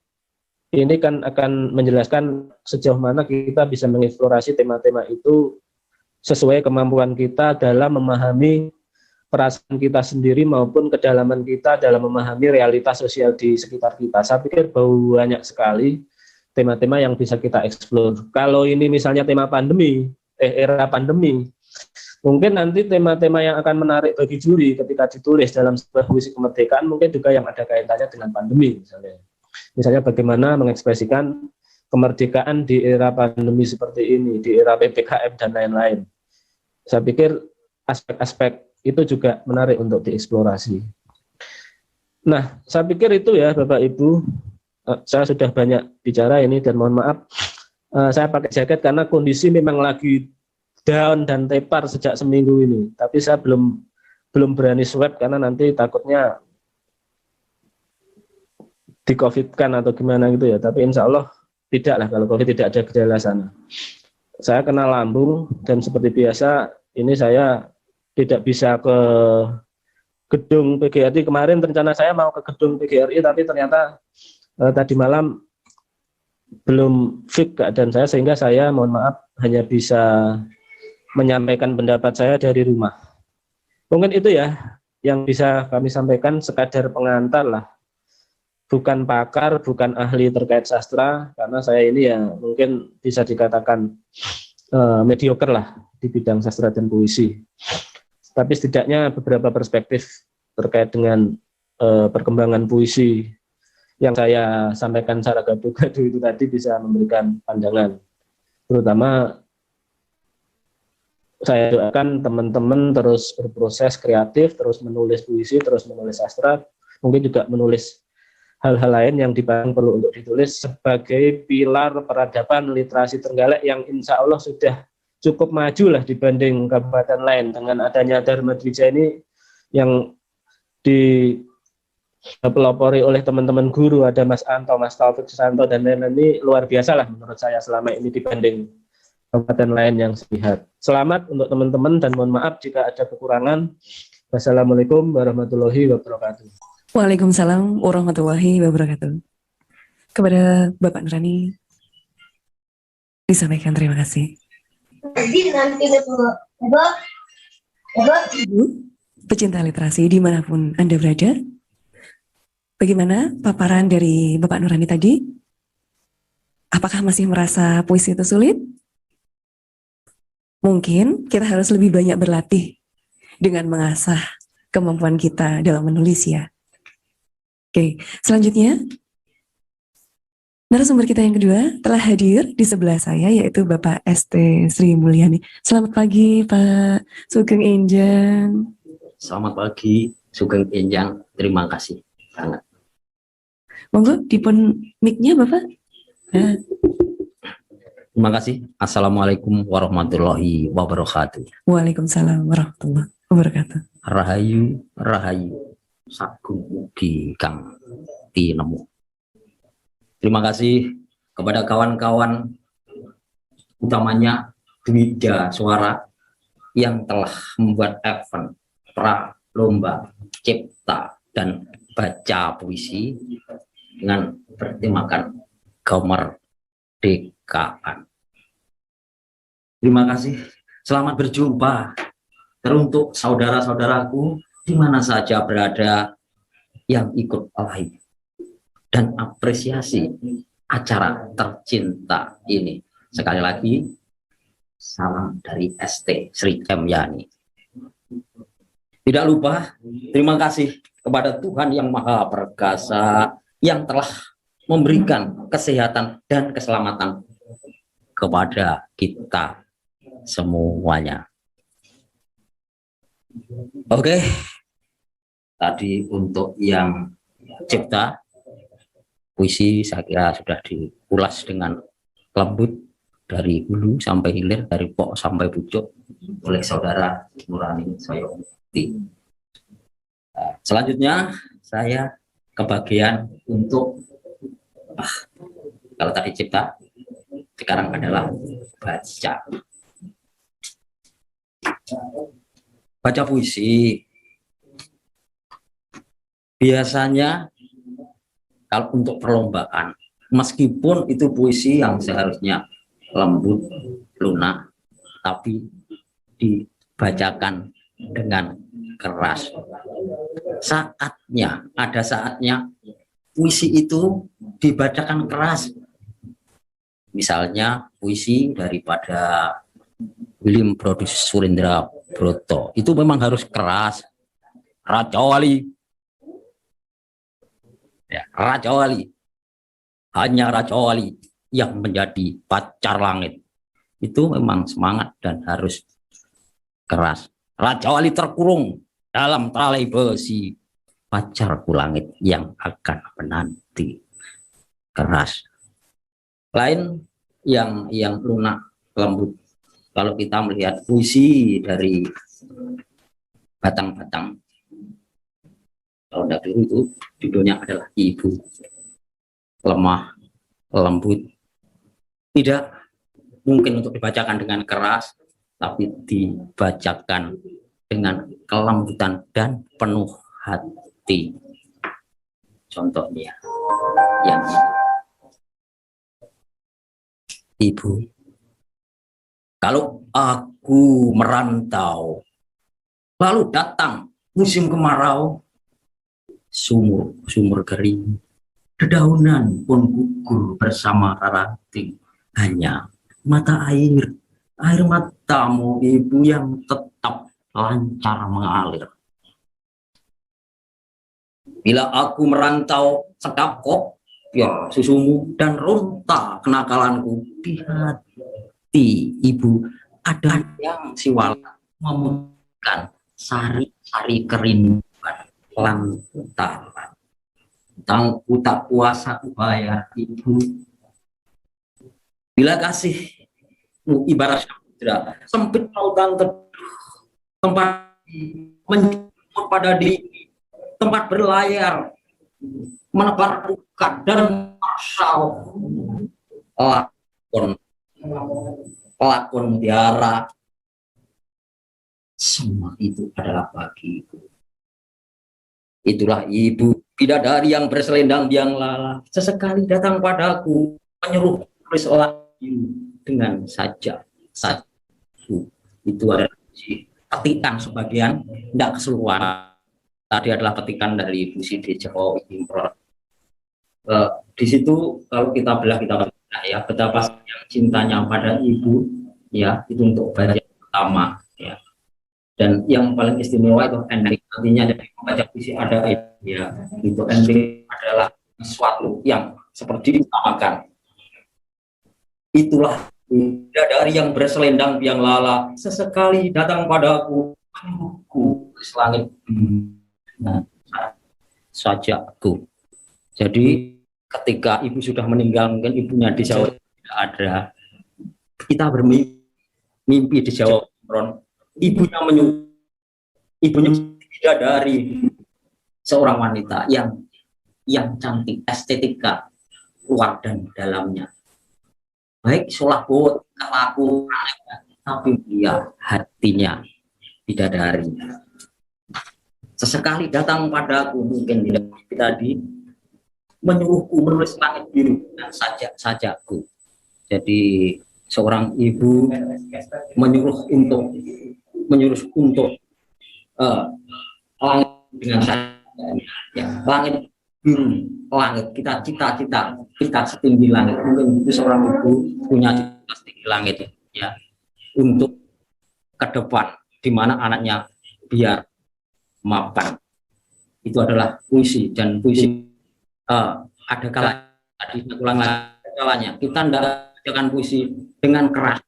S3: ini kan akan menjelaskan sejauh mana kita bisa mengeksplorasi tema-tema itu sesuai kemampuan kita dalam memahami perasaan kita sendiri maupun kedalaman kita dalam memahami realitas sosial di sekitar kita. Saya pikir banyak sekali tema-tema yang bisa kita eksplor. Kalau ini misalnya tema pandemi, era pandemi, mungkin nanti tema-tema yang akan menarik bagi juri ketika ditulis dalam sebuah puisi kemerdekaan mungkin juga yang ada kaitannya dengan pandemi misalnya. Misalnya bagaimana mengekspresikan kemerdekaan di era pandemi seperti ini, di era PPKM dan lain-lain. Saya pikir aspek-aspek itu juga menarik untuk dieksplorasi. Nah, saya pikir itu ya Bapak Ibu. Saya sudah banyak bicara ini dan mohon maaf saya pakai jaket karena kondisi memang lagi down dan tepar sejak seminggu ini. Tapi saya belum berani swab karena nanti takutnya di-COVID-kan atau gimana gitu ya. Tapi insya Allah tidak lah, kalau COVID tidak ada gejala sana. Saya kena lambung dan seperti biasa ini saya tidak bisa ke gedung PGRI. Kemarin rencana saya mau ke gedung PGRI tapi ternyata tadi malam belum fit keadaan saya sehingga saya mohon maaf hanya bisa menyampaikan pendapat saya dari rumah. Mungkin itu ya yang bisa kami sampaikan, sekadar pengantar lah. Bukan pakar, bukan ahli terkait sastra, karena saya ini ya mungkin bisa dikatakan mediocre lah di bidang sastra dan puisi. Tapi setidaknya beberapa perspektif terkait dengan perkembangan puisi yang saya sampaikan secara gaduh-gaduh itu tadi bisa memberikan pandangan. terutama saya doakan teman-teman terus berproses kreatif, terus menulis puisi, terus menulis sastra, mungkin juga menulis hal-hal lain yang dipandang perlu untuk ditulis sebagai pilar peradaban literasi Trenggalek yang insya Allah sudah cukup maju lah dibanding kabupaten lain. Dengan adanya Dharma Dwija ini yang dipelopori oleh teman-teman guru, ada Mas Anto, Mas Taufik Susanto, dan lain-lain, ini luar biasa lah menurut saya selama ini dibanding kabupaten lain yang sehat. Selamat untuk teman-teman dan mohon maaf jika ada kekurangan. Wassalamualaikum warahmatullahi wabarakatuh.
S1: Waalaikumsalam warahmatullahi wabarakatuh. Kepada Bapak Nurani disampaikan terima kasih. Ibu, pecinta literasi dimanapun Anda berada, bagaimana paparan dari Bapak Nurani tadi? Apakah masih merasa puisi itu sulit? Mungkin kita harus lebih banyak berlatih dengan mengasah kemampuan kita dalam menulis ya. Oke, selanjutnya narasumber kita yang kedua telah hadir di sebelah saya yaitu Bapak ST Sri Mulyani. Selamat pagi Pak Sugeng Enjang.
S4: Selamat pagi Sugeng Enjang, terima kasih banget.
S1: Monggo dipun mic-nya Bapak. Nah.
S4: Terima kasih. Assalamualaikum warahmatullahi wabarakatuh.
S1: Waalaikumsalam warahmatullahi wabarakatuh.
S4: Rahayu, rahayu, sagung ugi kang tinemu. Terima kasih kepada kawan-kawan, utamanya Dwija Suara yang telah membuat event pra lomba cipta dan baca puisi dengan bertemakan kemerdekaan. Terima kasih. Selamat berjumpa. Teruntuk saudara-saudaraku di mana saja berada yang ikut live dan apresiasi acara tercinta ini. Sekali lagi, salam dari ST Sri Yani. Tidak lupa, terima kasih kepada Tuhan Yang Maha Perkasa yang telah memberikan kesehatan dan keselamatan kepada kita semuanya. Oke, tadi untuk yang cipta puisi saya kira sudah diulas dengan lembut dari hulu sampai hilir, dari pok sampai pucuk oleh saudara Nurani Soyomukti. Selanjutnya saya kebagian untuk kalau tadi cipta, sekarang adalah baca. Baca puisi. Biasanya kalau untuk perlombaan, meskipun itu puisi yang seharusnya lembut, lunak, tapi dibacakan dengan keras. Ada saatnya puisi itu dibacakan keras. Misalnya puisi daripada William Brodus Surendra Broto itu memang harus keras. Raja Wali, ya, Raja Wali, hanya Raja Wali yang menjadi pacar langit. Itu memang semangat dan harus keras. Raja Wali terkurung dalam tali besi, pacarku langit yang akan menanti. Keras. Lain yang lunak, lembut. Kalau kita melihat puisi dari batang-batang, kalau dulu itu judulnya adalah Ibu. Lemah, lembut, tidak mungkin untuk dibacakan dengan keras, tapi dibacakan dengan kelembutan dan penuh hati. Contohnya yang Ibu. Kalau aku merantau, lalu datang musim kemarau, sumur kering, dedaunan pun gugur bersama ranting, hanya mata air matamu Ibu yang tetap lancar mengalir. Bila aku merantau sekap kok, ya susumu dan ronta kenakalanku, lihat ibu, ada yang siwala membutuhkan sari-sari kerinduan lantaran tangku tak kuasa bayar ibu. Bila kasihmu ibarat samudra sempit lautan teduh, tempat menjemput pada diri, tempat berlayar, menebar buka dan marsal lakon mutiara, semua itu adalah bagiku. Itulah ibu bidadari yang berselendang biang lala, sesekali datang padaku menyuruh sholat dengan saja. Itu adalah petikan sebagian, tidak keseluruhan. Tadi adalah petikan dari Puisi Dejawa Imron. Di situ kalau kita belah ya betapa yang cintanya pada ibu, ya itu untuk bagian pertama, ya. Dan yang paling istimewa itu ending, artinya dari membaca puisi ada ya, itu ending adalah sesuatu yang seperti diutamakan. Itulah bidadari yang berselendang biang lala, sesekali datang padaku menyuruhku selangit sajaku. Jadi ketika ibu sudah meninggal, mungkin ibunya di Jawa tidak ada, kita bermimpi di Jawa Imron, ibunya menyuruh, ibunya bidadari, seorang wanita yang cantik, estetika luar dan dalamnya, baik solah bot, laku, tapi dia hatinya bidadari. Sesekali datang padaku, mungkin tidak tadi menyuruhku menulis langit biru dan sajaku. Jadi seorang ibu menyuruh untuk langit dengan ya, langit biru, langit kita cita-cita kita setinggi langit. Mungkin itu seorang ibu punya cita setinggi langit, ya, untuk ke depan di mana anaknya biar mapan. Itu adalah puisi, dan puisi ada kalanya, tadi ulang lagi kalanya kita tidak bacakan puisi dengan keras,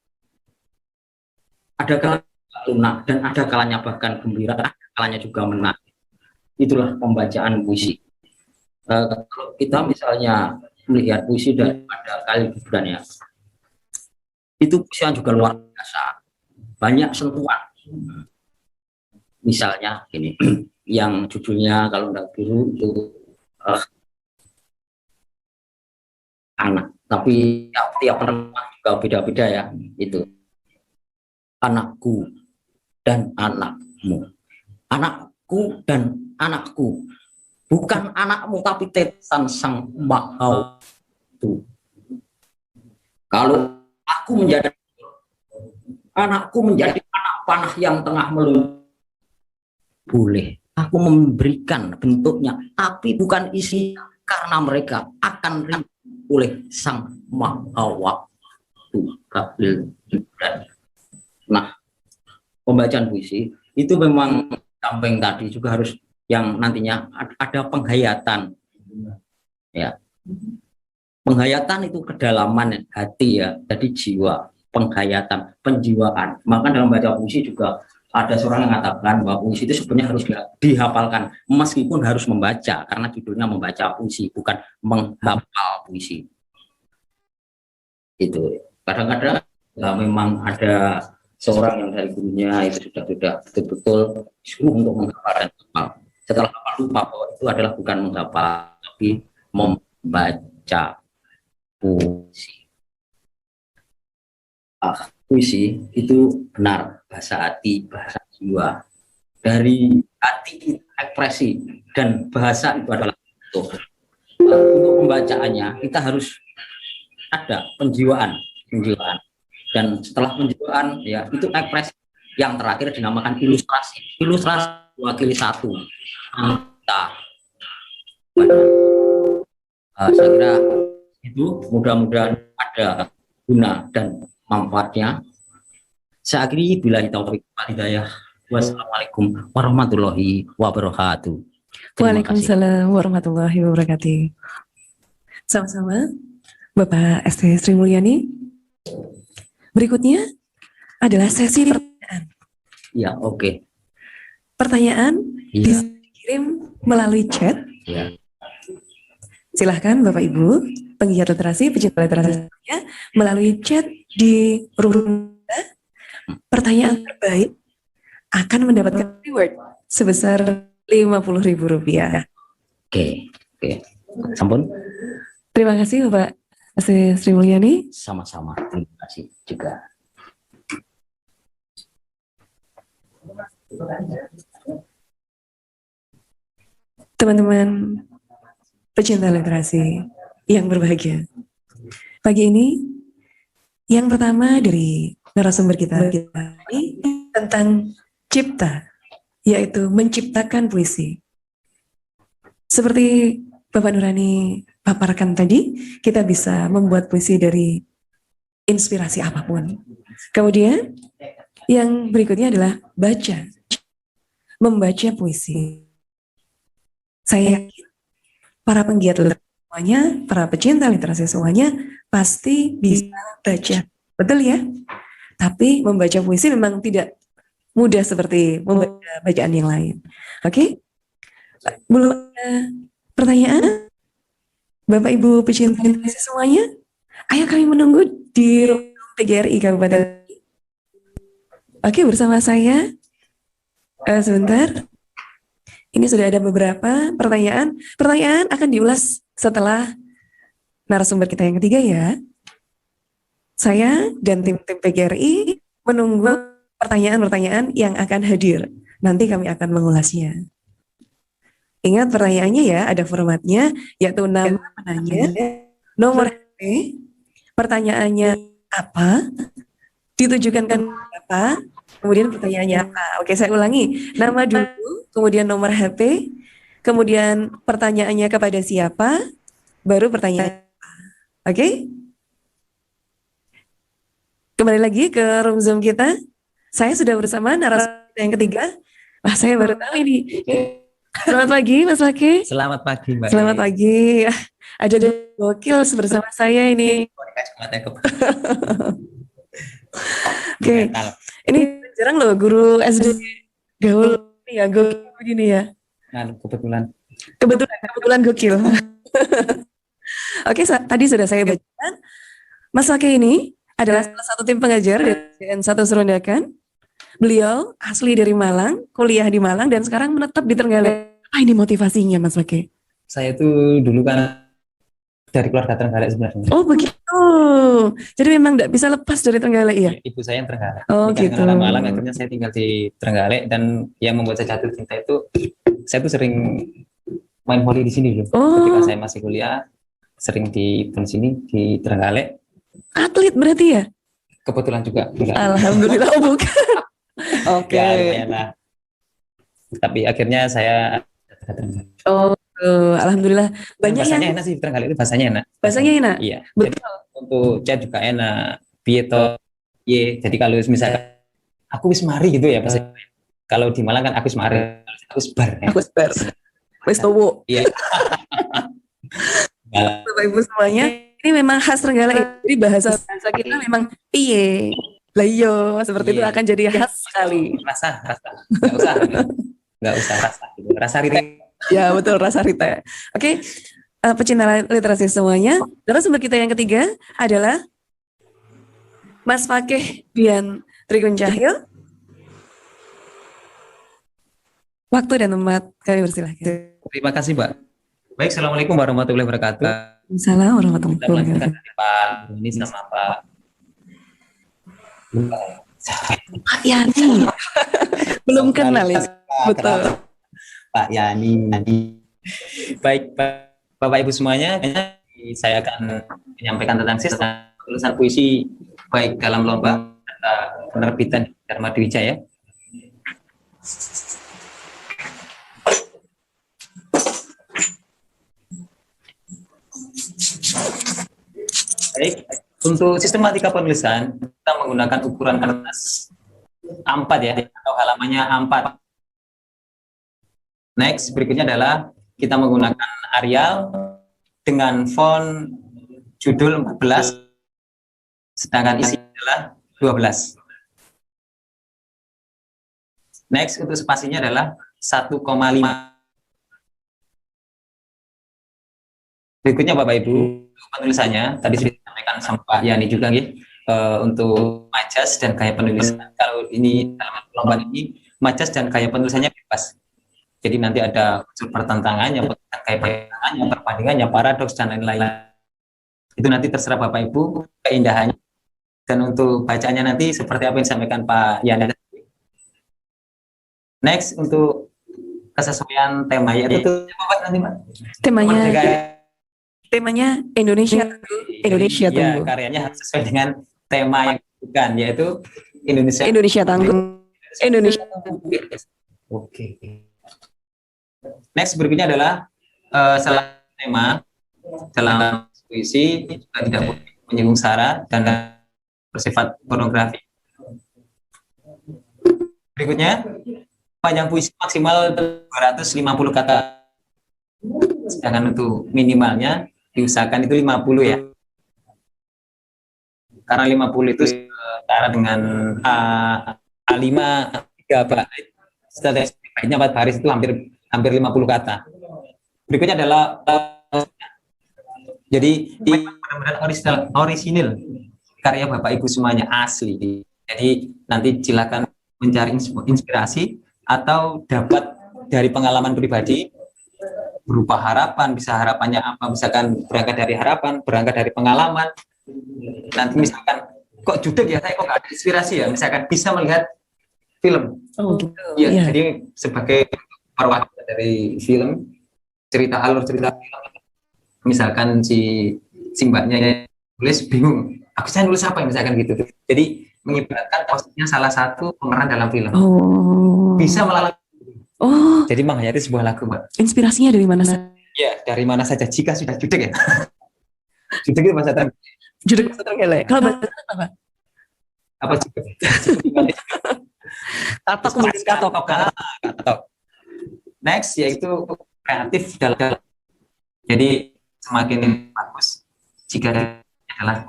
S4: ada kalanya lunak dan ada kalanya bahkan gembira, ada kalanya juga menangis. Itulah pembacaan puisi. Kalau kita misalnya melihat puisi daripada Khalil Gibran, ya, itu puisi yang juga luar biasa, banyak sentuhan. Misalnya ini yang judulnya kalau tidak biru itu anak, tapi tiap penerjemah juga beda-beda, ya. Itu anakku dan anakmu, anakku dan anakku, bukan anakmu tapi tetesan sang mahau. Kalau aku menjadi anakku menjadi anak panah yang tengah meluncur, boleh aku memberikan bentuknya, tapi bukan isi, karena mereka akan oleh sang mahawak. Nah, pembacaan puisi itu memang samping tadi juga harus yang nantinya ada penghayatan, ya. Penghayatan itu kedalaman hati, ya, jadi jiwa, penghayatan, penjiwaan. Maka dalam baca puisi juga ada seorang yang mengatakan bahwa puisi itu sebenarnya harus dihafalkan, meskipun harus membaca, karena judulnya membaca puisi, bukan menghafal puisi. Itu kadang-kadang memang ada seorang yang dari gurunya itu sudah betul-betul disuruh untuk menghafal dan hafal. Setelah hafal lupa bahwa itu adalah bukan menghafal, tapi membaca puisi. Puisi itu benar bahasa hati, bahasa jiwa. Dari hati ekspresi, dan bahasa itu adalah bentuk. Untuk pembacaannya kita harus ada penjiwaan, dan setelah penjiwaan, ya, itu ekspresi. Yang terakhir dinamakan ilustrasi. Ilustrasi mewakili satu kita. Saya kira itu mudah-mudahan ada guna dan manfaatnya. Saya akhiri bila taufiq wal hidayah. Wassalamualaikum warahmatullahi wabarakatuh.
S1: Waalaikumsalam warahmatullahi wabarakatuh. Sama-sama, Bapak ST Sri Mulyani. Berikutnya adalah sesi pertanyaan.
S4: Ya, oke.
S1: Pertanyaan
S4: Iya.
S1: bisa dikirim melalui chat.
S4: Ya.
S1: Silahkan Bapak Ibu, penggiat literasi, pecinta literasi semuanya, melalui chat di room Anda, pertanyaan terbaik akan mendapatkan reward sebesar Rp50.000.
S4: Oke. Oke. Sampun.
S1: Terima kasih Bapak Sri Mulyani.
S4: Sama-sama. Terima kasih juga.
S1: Teman-teman pecinta literasi yang berbahagia. Pagi ini, yang pertama dari narasumber kita ini tentang cipta, yaitu menciptakan puisi. Seperti Bapak Nurani paparkan tadi, kita bisa membuat puisi dari inspirasi apapun. Kemudian, yang berikutnya adalah baca, membaca puisi. Saya yakin para penggiat literasi semuanya, para pecinta literasi semuanya pasti bisa baca. Betul ya? Tapi membaca puisi memang tidak mudah seperti membaca bacaan yang lain. Oke? Belum ada pertanyaan? Bapak Ibu pecinta literasi semuanya? Ayo kami menunggu di ruang PGRI Kabupaten. Oke, bersama saya. Sebentar. Ini sudah ada beberapa pertanyaan. Pertanyaan akan diulas setelah narasumber kita yang ketiga ya. Saya dan tim PGRI menunggu pertanyaan-pertanyaan yang akan hadir. Nanti kami akan mengulasnya. Ingat pertanyaannya ya, ada formatnya, yaitu nama penanya, nomor HP, pertanyaannya apa, ditujukan ke apa, kemudian pertanyaannya apa. Oke, saya ulangi. Nama dulu, kemudian nomor HP, kemudian pertanyaannya kepada siapa, baru pertanyaan. Oke? Kembali lagi ke room Zoom kita. Saya sudah bersama narasumber yang ketiga. Wah, saya baru tahu ini. Selamat pagi, Mas Laki.
S5: Selamat pagi, Mbak.
S1: Selamat pagi. Ada gokil bersama saya ini. Oke. Ini jarang loh guru SD gaul ya, gokil begini ya.
S5: Nah, kebetulan.
S1: Kebetulan gokil. Oke, tadi sudah saya bacakan. Mas Laki ini adalah salah satu tim pengajar dari SDN 1 Serundakan. Beliau asli dari Malang, kuliah di Malang dan sekarang menetap di Trenggalek. Apa ini motivasinya, Mas Laki?
S5: Saya tuh dulu kan dari keluarga Trenggalek sebenarnya.
S1: Oh begitu. Jadi memang tidak bisa lepas dari Trenggalek ya?
S5: Ibu saya yang Trenggalek.
S1: Oh
S5: Nikah
S1: gitu.
S5: dengan orang Malang, akhirnya saya tinggal di Trenggalek, dan yang membuat saya jatuh cinta itu saya tuh sering main voli di sini dulu.
S1: Oh.
S5: Ketika saya masih kuliah, sering di event sini di Trenggalek.
S1: Atlet berarti ya?
S5: Kebetulan juga. Enggak.
S1: Alhamdulillah, oh bukan. Oke.
S5: Ya, lumayan lah. Tapi akhirnya saya
S1: Oh, alhamdulillah. Banyak
S5: bahasanya
S1: yang
S5: enak sih, Trenggalek itu bahasanya enak.
S1: bahasanya enak.
S5: Iya.
S1: Betul.
S5: Jadi untuk chat juga enak. Pieto. Ye. Jadi kalau misalkan aku wis mari gitu ya bahasa. Kalau di Malang kan aku wis mari, aku wis bar. Ya.
S1: Aku bar. Wes towo.
S5: Iya.
S1: Bapak Ibu semuanya, ini memang khas Trenggalek. Jadi bahasa kita memang piye. Lah iya, seperti itu
S5: Iya.
S1: akan jadi khas sekali.
S5: Rasa. Nggak usah rasa gitu. Rasa riri.
S1: Ya betul, rasa Rita. Oke, pecinta literasi semuanya. Narasumber kita yang ketiga adalah Mas Fakih Dian Trigun Cahyo. Waktu dan tempat kami persilahkan.
S5: Terima kasih, Mbak. Baik, Assalamualaikum warahmatullahi wabarakatuh.
S1: Assalamualaikum warahmatullahi
S5: Kita melanjutkan
S1: wabarakatuh.
S5: dari Pak ini sama Pak.
S1: Pak Yani. Belum kenal ya. Betul.
S5: Pak Yani. Baik, Bapak Ibu semuanya, saya akan menyampaikan tentang sistem tulisan puisi baik dalam lomba penerbitan Dharma Wijaya. Baik, untuk sistematika penulisan kita menggunakan ukuran kertas A4 ya, atau halamannya A4. Next, berikutnya adalah kita menggunakan Arial dengan font judul 14, sedangkan isi adalah 12. Next, untuk spasinya adalah 1,5. Berikutnya Bapak Ibu, penulisannya tadi sudah disampaikan sama Pak Yani juga nih, untuk majas dan gaya penulisan. Kalau ini dalam perlombaan ini majas dan gaya penulisannya bebas. Jadi nanti ada unsur pertentangannya, gaya pertentangannya, perbandingannya, paradoks dan lain-lain. Itu nanti terserah Bapak Ibu keindahannya. Dan untuk bacaannya nanti seperti apa yang disampaikan Pak Yani. Next, untuk kesesuaian tema yaitu apa nanti Pak?
S1: Temanya Indonesia
S5: Ya,
S1: Tangguh.
S5: karyanya harus sesuai dengan tema yang bukan, yaitu Indonesia.
S1: Indonesia Tangguh. Indonesia Tangguh.
S5: Oke. Next, berikutnya adalah salah tema dalam puisi juga tidak boleh menyinggung sara dan bersifat pornografi. Berikutnya, panjang puisi maksimal 250 kata. Sedangkan untuk minimalnya diusahakan itu 50 ya. Karena 50 itu setara dengan A5 3 bait. Setelah baitnya 4 baris itu hampir 50 kata. Berikutnya adalah jadi benar-benar orisinil karya Bapak Ibu semuanya asli. Jadi nanti silakan mencari inspirasi atau dapat dari pengalaman pribadi berupa harapan, bisa harapannya apa, misalkan berangkat dari harapan, berangkat dari pengalaman. Nanti misalkan kok judek ya, saya kok nggak ada inspirasi ya, misalkan bisa melihat film.
S1: Oh gitu.
S5: Ya,
S1: Ya.
S5: jadi sebagai perwakilan dari film, alur cerita film, misalkan si mbaknya tulis bingung, saya nulis apa ya, misalkan gitu. Jadi mengibaratkan posisinya salah satu pemeran dalam film.
S1: Oh.
S5: Bisa melalui.
S1: Oh,
S5: Jadi menghayati sebuah lagu, Mbak.
S1: inspirasinya dari mana?
S5: Ya, dari mana saja jika sudah judek ya. Judek itu bahasa Tangerang.
S1: Judul bahasa Trenggalek. Kalau bahasa Tangerang apa?
S5: Apa judek?
S1: Katok kemudian katok.
S5: Katok. Next yaitu kreatif dalam. Jadi semakin bagus jika adalah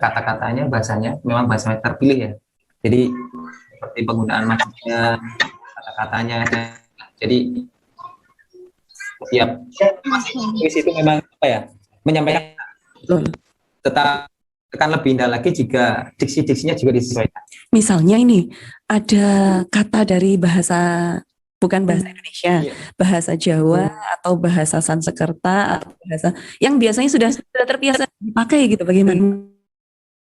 S5: kata-katanya, bahasanya memang bahasa terpilih ya. Jadi seperti penggunaan maksudnya, kata-katanya. Jadi setiap puisi itu memang apa ya, menyampaikan.
S1: Betul.
S5: Tekan lebih indah lagi jika diksi-diksinya juga disesuaikan.
S1: Misalnya ini ada kata dari bahasa bukan bahasa Indonesia, bahasa Jawa atau bahasa Sanskerta atau bahasa yang biasanya sudah terbiasa dipakai gitu, bagaimana?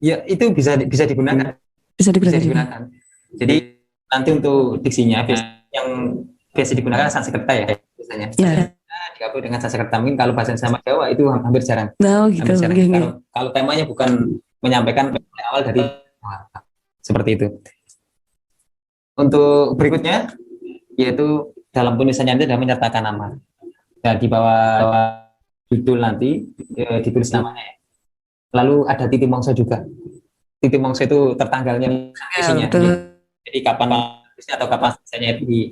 S5: Ya, itu bisa digunakan.
S1: Bisa digunakan.
S5: Jadi nanti untuk diksinya yang biasa digunakan Sanskerta ya biasanya.
S1: Ya.
S5: Digabung dengan Sanskerta, mungkin kalau bahasa sama Jawa itu hampir jarang.
S1: Nah, gitu.
S5: Hampir jarang. Kalau temanya bukan menyampaikan awal dari seperti itu. Untuk berikutnya yaitu dalam penulisannya itu sudah menyertakan nama. Nah, di bawah judul nanti ditulis namanya. Lalu ada titik mongso juga. Titik mongso itu tertanggalnya isinya. Jadi kapan atau kapan selesainya itu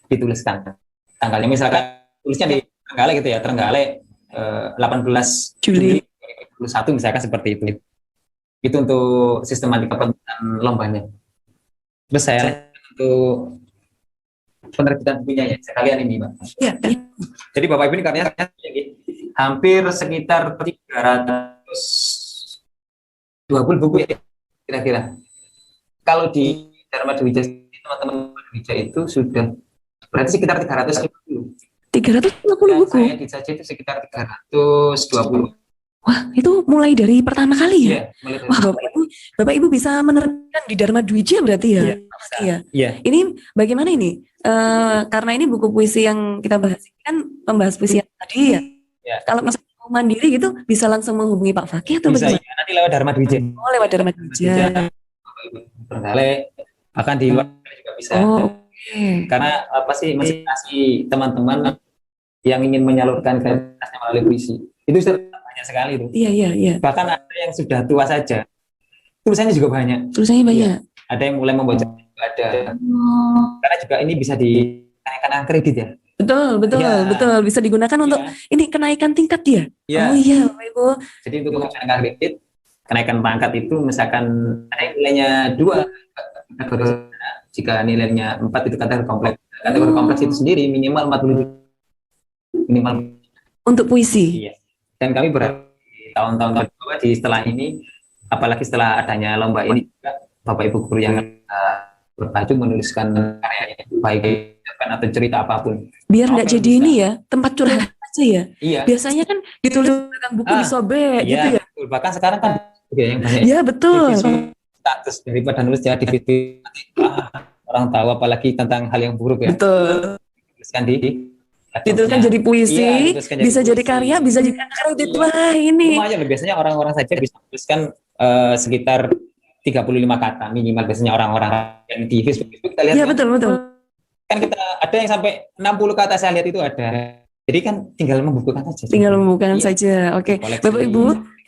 S5: dituliskan. Tanggalnya misalkan tulisnya di Trenggalek gitu ya, Trenggalek 18 Juli 2021 misalkan seperti itu. Itu untuk sistematika penerbitan lombanya. Terus saya untuk penerbitan bukunya ya, sekalian ini Pak.
S1: Ya.
S5: Jadi Bapak Ibu ini karyanya hampir sekitar 320 buku ya kira-kira. Kalau di Dharma Dwija teman-teman Dwija itu sudah berarti sekitar 350
S1: buku.
S5: Saya di Saja itu sekitar 320.
S1: Wah, itu mulai dari pertama kali ya?
S5: Mulai dari
S1: Wah, Bapak Ibu bisa menerbitkan di Dharma Dwija berarti ya? Iya. Ini bagaimana ini? Karena ini buku puisi yang kita bahas kan membahas puisi yang tadi ya. Kalau misalnya mau mandiri gitu bisa langsung menghubungi Pak Fakih atau
S5: bisa,
S1: bagaimana?
S5: ya, nanti lewat Dharma Dwija.
S1: Oh, lewat Dharma Dwija.
S5: Trenggalek, akan di luar juga bisa.
S1: Okay.
S5: Karena apa sih motivasi teman-teman yang ingin menyalurkan kreativitasnya melalui puisi itu sudah banyak sekali itu.
S1: Iya.
S5: Bahkan ada yang sudah tua saja tulisannya juga banyak.
S1: Tulisannya banyak.
S5: Ada yang mulai membaca juga ada. Karena juga ini bisa dinaikkan kredit ya.
S1: Betul, bisa digunakan untuk ini kenaikan tingkat ya.
S5: Ya.
S1: Oh iya, Bapak Ibu.
S5: Jadi untuk kenaikan kredit kenaikan pangkat itu misalkan ada yang nilainya 2 kategori, jika nilainya 4 itu kategori kompleks. Kategori kompleks itu sendiri minimal 40 minimal.
S1: Untuk puisi.
S5: Iya. Dan kami berharap di tahun-tahun bahwa di setelah ini, apalagi setelah adanya lomba ini juga Bapak Ibu guru yang berpacu menuliskan karyanya, baik atau cerita apapun.
S1: Biar nggak jadi
S5: bisa.
S1: ini ya, tempat curhat aja ya.
S5: Iya.
S1: Biasanya kan ditulis di belakang buku disobek gitu ya.
S5: Betul. Bahkan sekarang kan yang banyak
S1: Iya betul.
S5: status daripada nulis di video, orang tahu apalagi tentang hal yang buruk ya.
S1: Betul.
S5: Tuliskan di
S1: Dituliskan jadi puisi,
S5: Iya, dituliskan
S1: bisa jadi
S5: puisi.
S1: karya, bisa jadi kredit. Wah ini.
S5: Lumayan loh, biasanya orang-orang saja bisa tuliskan sekitar 35 kata minimal, biasanya orang-orang yang di Facebook kita lihat
S1: Iya
S5: kan,
S1: betul betul.
S5: kan kita ada yang sampai 60 kata saya lihat itu ada. Jadi kan tinggal membukukan saja.
S1: Tinggal membuka
S5: Iya.
S1: saja. Oke,
S5: Koleksi
S1: Bapak Ibu,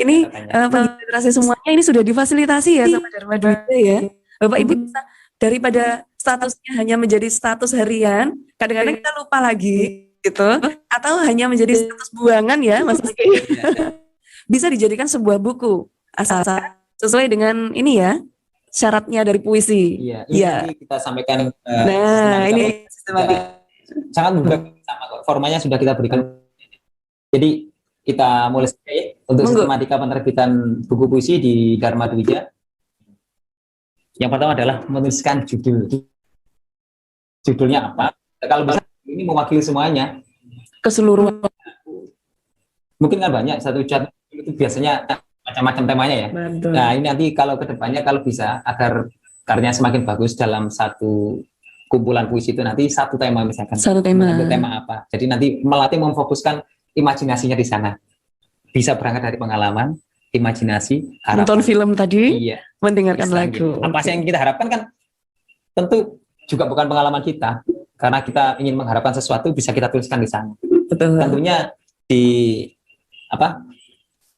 S1: ini
S5: katanya.
S1: penjelasan semuanya ini sudah difasilitasi ya sama Dharma Dwija ya. Bapak Ibu bisa daripada statusnya hanya menjadi status harian, kadang-kadang kita lupa lagi gitu, atau hanya menjadi status buangan ya, Mas Oke. Bisa dijadikan sebuah buku asal sesuai dengan ini ya syaratnya dari puisi.
S5: Iya,
S1: Iya.
S5: nanti kita sampaikan.
S1: Nah, ini sistematik.
S5: Sangat mudah, sama kok, formanya sudah kita berikan. Jadi kita mulai saja ya untuk
S1: Monggo.
S5: sistematika penerbitan buku puisi di Dharma Dwija. Yang pertama adalah menuliskan judul. Judulnya apa? Kalau bisa ini mewakili semuanya.
S1: Keseluruhan.
S5: Mungkin kan banyak, satu judul itu biasanya macam-macam temanya ya.
S1: Betul.
S5: Nah, ini nanti kalau ke depannya kalau bisa agar karyanya semakin bagus dalam satu kumpulan puisi itu nanti satu tema misalkan.
S1: Satu tema.
S5: Mengambil tema apa. Jadi nanti melatih memfokuskan imajinasinya di sana. Bisa berangkat dari pengalaman, imajinasi, harapan.
S1: Nonton film tadi,
S5: Iya.
S1: mendengarkan
S5: Bisa
S1: lagu.
S5: gitu. Apa sih yang kita harapkan kan tentu juga bukan pengalaman kita. Karena kita ingin mengharapkan sesuatu bisa kita tuliskan di sana.
S1: Betul.
S5: Tentunya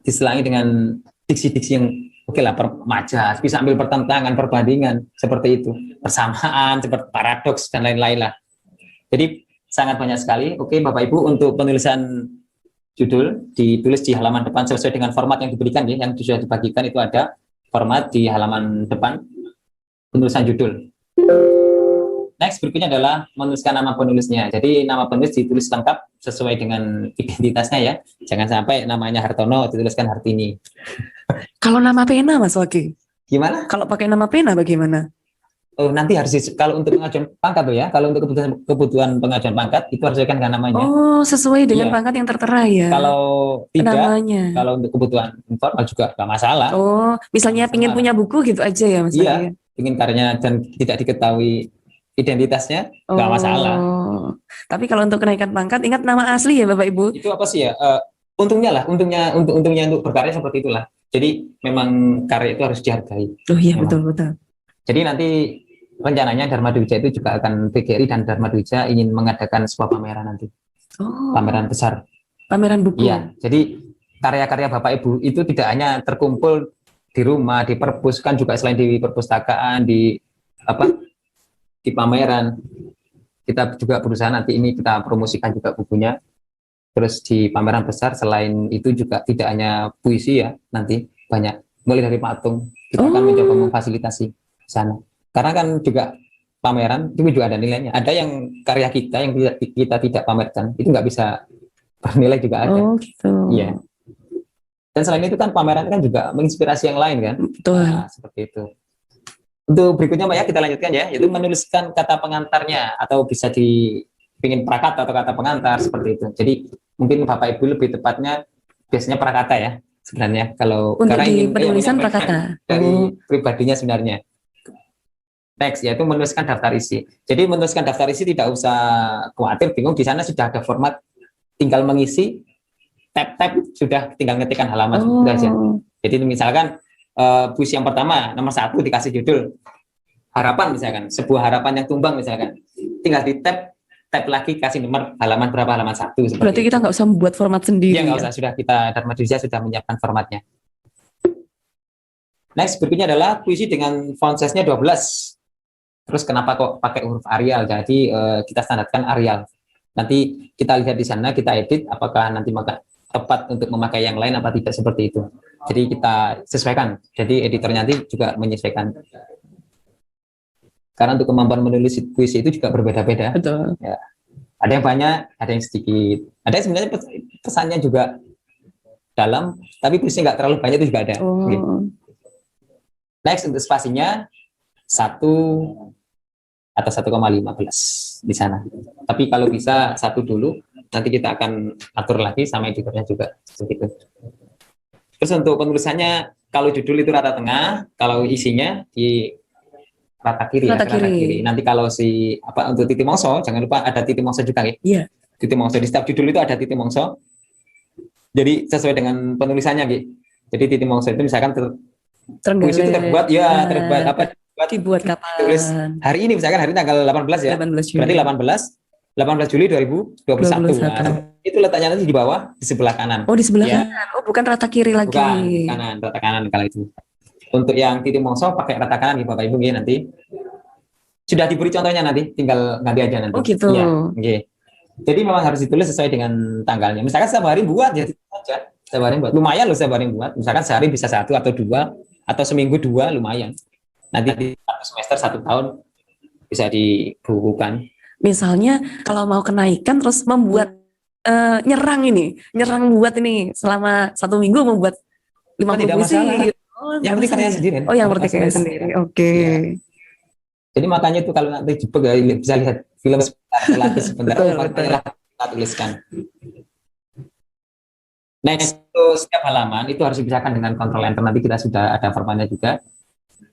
S5: diselangi dengan diksi-diksi yang oke lah, majas, bisa ambil pertentangan, perbandingan seperti itu, persamaan, seperti paradoks dan lain-lain lah. Jadi sangat banyak sekali. Oke Bapak Ibu, untuk penulisan judul ditulis di halaman depan sesuai dengan format yang diberikan ya, yang sudah dibagikan itu ada format di halaman depan penulisan judul. Next berikutnya adalah menuliskan nama penulisnya. Jadi nama penulis ditulis lengkap sesuai dengan identitasnya ya. Jangan sampai namanya Hartono dituliskan Hartini.
S1: Kalau nama pena Mas Waki,
S5: Gimana?
S1: kalau pakai nama pena bagaimana?
S5: Oh, nanti harus kalau untuk pengajuan pangkat tuh ya. Kalau untuk kebutuhan pengajuan pangkat itu harus sesuaikan dengan namanya.
S1: Oh, sesuai dengan
S5: Iya.
S1: pangkat yang tertera ya.
S5: Kalau tidak,
S1: namanya.
S5: kalau untuk kebutuhan informal juga nggak masalah.
S1: Oh, misalnya pingin punya buku gitu aja ya Mas
S5: Iya.
S1: Waki?
S5: Ingin karyanya dan tidak diketahui identitasnya, nggak masalah.
S1: Tapi kalau untuk kenaikan pangkat, ingat nama asli ya Bapak Ibu.
S5: Itu apa sih ya? Untungnya untuk berkarya seperti itulah. Jadi memang karya itu harus dihargai.
S1: Oh iya
S5: Memang.
S1: betul.
S5: Jadi nanti rencananya Dharma Dwija itu juga akan PGRI dan Dharma Dwija ingin mengadakan sebuah pameran nanti,
S1: Oh,
S5: pameran besar.
S1: pameran buku.
S5: Iya. Jadi karya-karya Bapak Ibu itu tidak hanya terkumpul di rumah, di perpus, kan juga selain di perpustakaan, di pameran. Kita juga berusaha nanti ini kita promosikan juga bukunya. Terus di pameran besar selain itu juga tidak hanya puisi ya, nanti banyak mulai dari patung. Kita akan mencoba memfasilitasi di sana. Karena kan juga pameran itu juga ada nilainya. Ada yang karya kita yang kita tidak pamerkan itu nggak bisa bernilai juga ada.
S1: Oh gitu.
S5: Iya. Dan selain itu kan pameran kan juga menginspirasi yang lain kan.
S1: Betul.
S5: Nah, seperti itu. Untuk berikutnya Mbak ya kita lanjutkan ya, yaitu menuliskan kata pengantarnya atau bisa dipingin prakata atau kata pengantar seperti itu. Jadi mungkin Bapak Ibu lebih tepatnya biasanya prakata ya sebenarnya kalau
S1: Untuk
S5: karena
S1: di
S5: ingin
S1: penulisan
S5: menyampaikan
S1: prakata.
S5: dari pribadinya sebenarnya. Next yaitu menuliskan daftar isi. Jadi menuliskan daftar isi tidak usah khawatir bingung, di sana sudah ada format, tinggal mengisi tab sudah tinggal ngetikkan halaman sudah aja. Jadi misalkan puisi yang pertama nomor 1 dikasih judul harapan misalkan, sebuah harapan yang tumbang misalkan, tinggal di tab lagi kasih nomor halaman berapa, halaman 1 seperti
S1: Berarti
S5: itu.
S1: kita nggak usah membuat format sendiri.
S5: Iya nggak usah, sudah kita Dharma Dwija sudah menyiapkan formatnya. Next berikutnya adalah puisi dengan font size-nya 12. Terus kenapa kok pakai huruf Arial? Jadi kita standarkan Arial. Nanti kita lihat di sana, kita edit apakah nanti tepat untuk memakai yang lain apa tidak seperti itu. Jadi kita sesuaikan. Jadi editornya nanti juga menyesuaikan. Karena untuk kemampuan menulis puisi itu juga berbeda-beda.
S1: Betul.
S5: Ya. Ada yang banyak, ada yang sedikit. Ada yang sebenarnya pesannya juga dalam, tapi puisinya nggak terlalu banyak, itu juga ada.
S1: Oh.
S5: Gitu. Next, untuk spasinya 1 atau 1,15 di sana. Tapi kalau bisa 1 dulu, nanti kita akan atur lagi sama editornya juga. Seperti itu. Terus untuk penulisannya, kalau judul itu rata tengah, kalau isinya di rata kiri,
S1: Rata kiri.
S5: Nanti kalau untuk titik mongso, jangan lupa ada titik mongso juga ya.
S1: Iya.
S5: Titik mongso di setiap judul itu ada titik mongso. Jadi sesuai dengan penulisannya gitu. Jadi titik mongso itu misalkan puisi itu terbuat
S1: dibuat kapan?
S5: Tulis hari ini, misalkan hari ini tanggal 18 ya.
S1: 18 Juli.
S5: Berarti 18 Juli 2021. Nah, itu letaknya nanti di bawah di sebelah kanan.
S1: Oh, di sebelah
S5: Ya.
S1: kanan. Oh, bukan rata kiri lagi.
S5: Bukan kanan, rata kanan kalau itu. Untuk yang titik mongso pakai rata kanan nih Bapak Ibu ya, nanti. Sudah diberi contohnya nanti, tinggal ganti aja nanti.
S1: Oh, gitu.
S5: Ya, okay. Jadi memang harus ditulis sesuai dengan tanggalnya. Misalkan setiap hari buat ya aja. Setiap hari buat. Lumayan loh setiap hari buat. Misalkan sehari bisa 1 atau 2 atau seminggu 2 lumayan. Nanti di 1 semester 1 tahun bisa dibukukan.
S1: Misalnya kalau mau kenaikan terus membuat nyerang buat ini selama 1 minggu membuat 50
S5: tidak
S1: puisi.
S5: masalah.
S1: Oh,
S5: Yang penting karya sendiri.
S1: Oh, yang penting karya sendiri. Oke.
S5: Ya. Jadi makanya itu kalau nanti bisa lihat film sebentar makanya kita tuliskan. Next, itu setiap halaman itu harus dipisahkan dengan kontrol enter. Nanti kita sudah ada formatnya juga.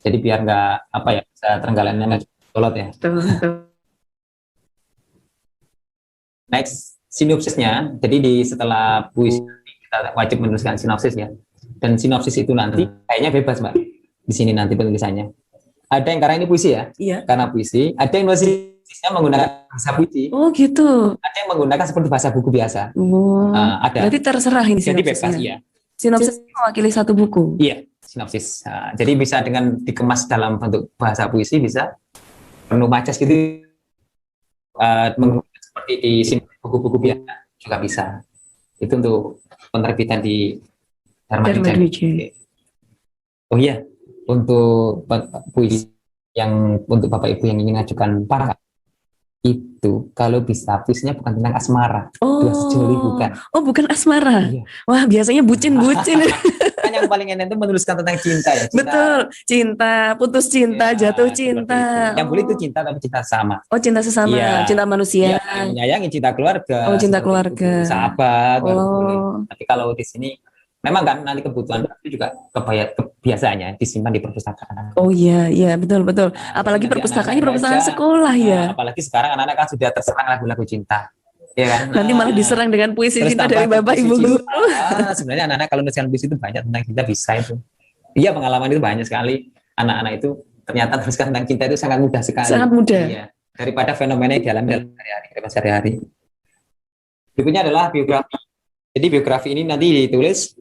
S5: Jadi biar nggak bisa terenggalannya nggak colot ya.
S1: Betul.
S5: Next, sinopsisnya. Jadi setelah puisi kita wajib menuliskan sinopsis ya. Dan sinopsis itu nanti kayaknya bebas Mbak. Di sini nanti penulisannya. Ada yang karena ini puisi ya.
S1: Iya.
S5: Karena puisi. Ada yang nulisnya menggunakan bahasa puisi.
S1: Oh, gitu.
S5: Ada yang menggunakan seperti bahasa buku biasa.
S1: Oh.
S5: Ada.
S1: Berarti terserah ini
S5: Jadi
S1: sinopsisnya.
S5: bebas ya.
S1: Sinopsis mewakili 1 buku.
S5: Iya, sinopsis. Jadi bisa dengan dikemas dalam bentuk bahasa puisi, bisa penuh majas gitu. Seperti di buku-buku biasa juga bisa. Itu untuk penerbitan di Dharma Dwijaya. Oh iya, untuk puisi yang untuk Bapak Ibu yang ingin mengajukan para itu kalau bisa puisinya bukan tentang asmara. Dua sejoli bukan.
S1: Oh, bukan asmara.
S5: Iya.
S1: Wah, biasanya bucin-bucin.
S5: Kan yang paling enak itu menuliskan tentang cinta ya. Cinta.
S1: Betul, cinta, putus cinta,
S5: Ya,
S1: jatuh cinta.
S5: Yang boleh itu cinta tapi cinta sama.
S1: Oh, cinta sesama,
S5: Ya.
S1: cinta manusia.
S5: Ya, menyayangi cinta keluarga.
S1: Oh, cinta
S5: seperti
S1: keluarga.
S5: itu. Sahabat. baru boleh.
S1: Oh,
S5: Tapi kalau di sini memang kan nanti kebutuhan itu juga kebiasaannya disimpan di perpustakaan.
S1: oh iya, iya betul. Apalagi
S5: Nanti
S1: perpustakaannya
S5: anak-anak
S1: perpustakaan
S5: baca,
S1: sekolah ya.
S5: Apalagi sekarang anak-anak kan sudah terserang lagu-lagu cinta. Ya kan?
S1: Nanti malah diserang dengan puisi
S5: Terus
S1: cinta
S5: tambah
S1: dari Bapak
S5: puisi
S1: Ibu
S5: cinta.
S1: guru.
S5: Sebenarnya anak-anak kalau nuliskan puisi itu banyak tentang cinta bisa itu. Iya, pengalaman itu banyak sekali. Anak-anak itu ternyata tuliskan tentang cinta itu sangat mudah sekali.
S1: Sangat mudah.
S5: Iya. Daripada fenomena yang dialami dalam sehari-hari. Berikutnya adalah biografi. Jadi biografi ini nanti ditulis,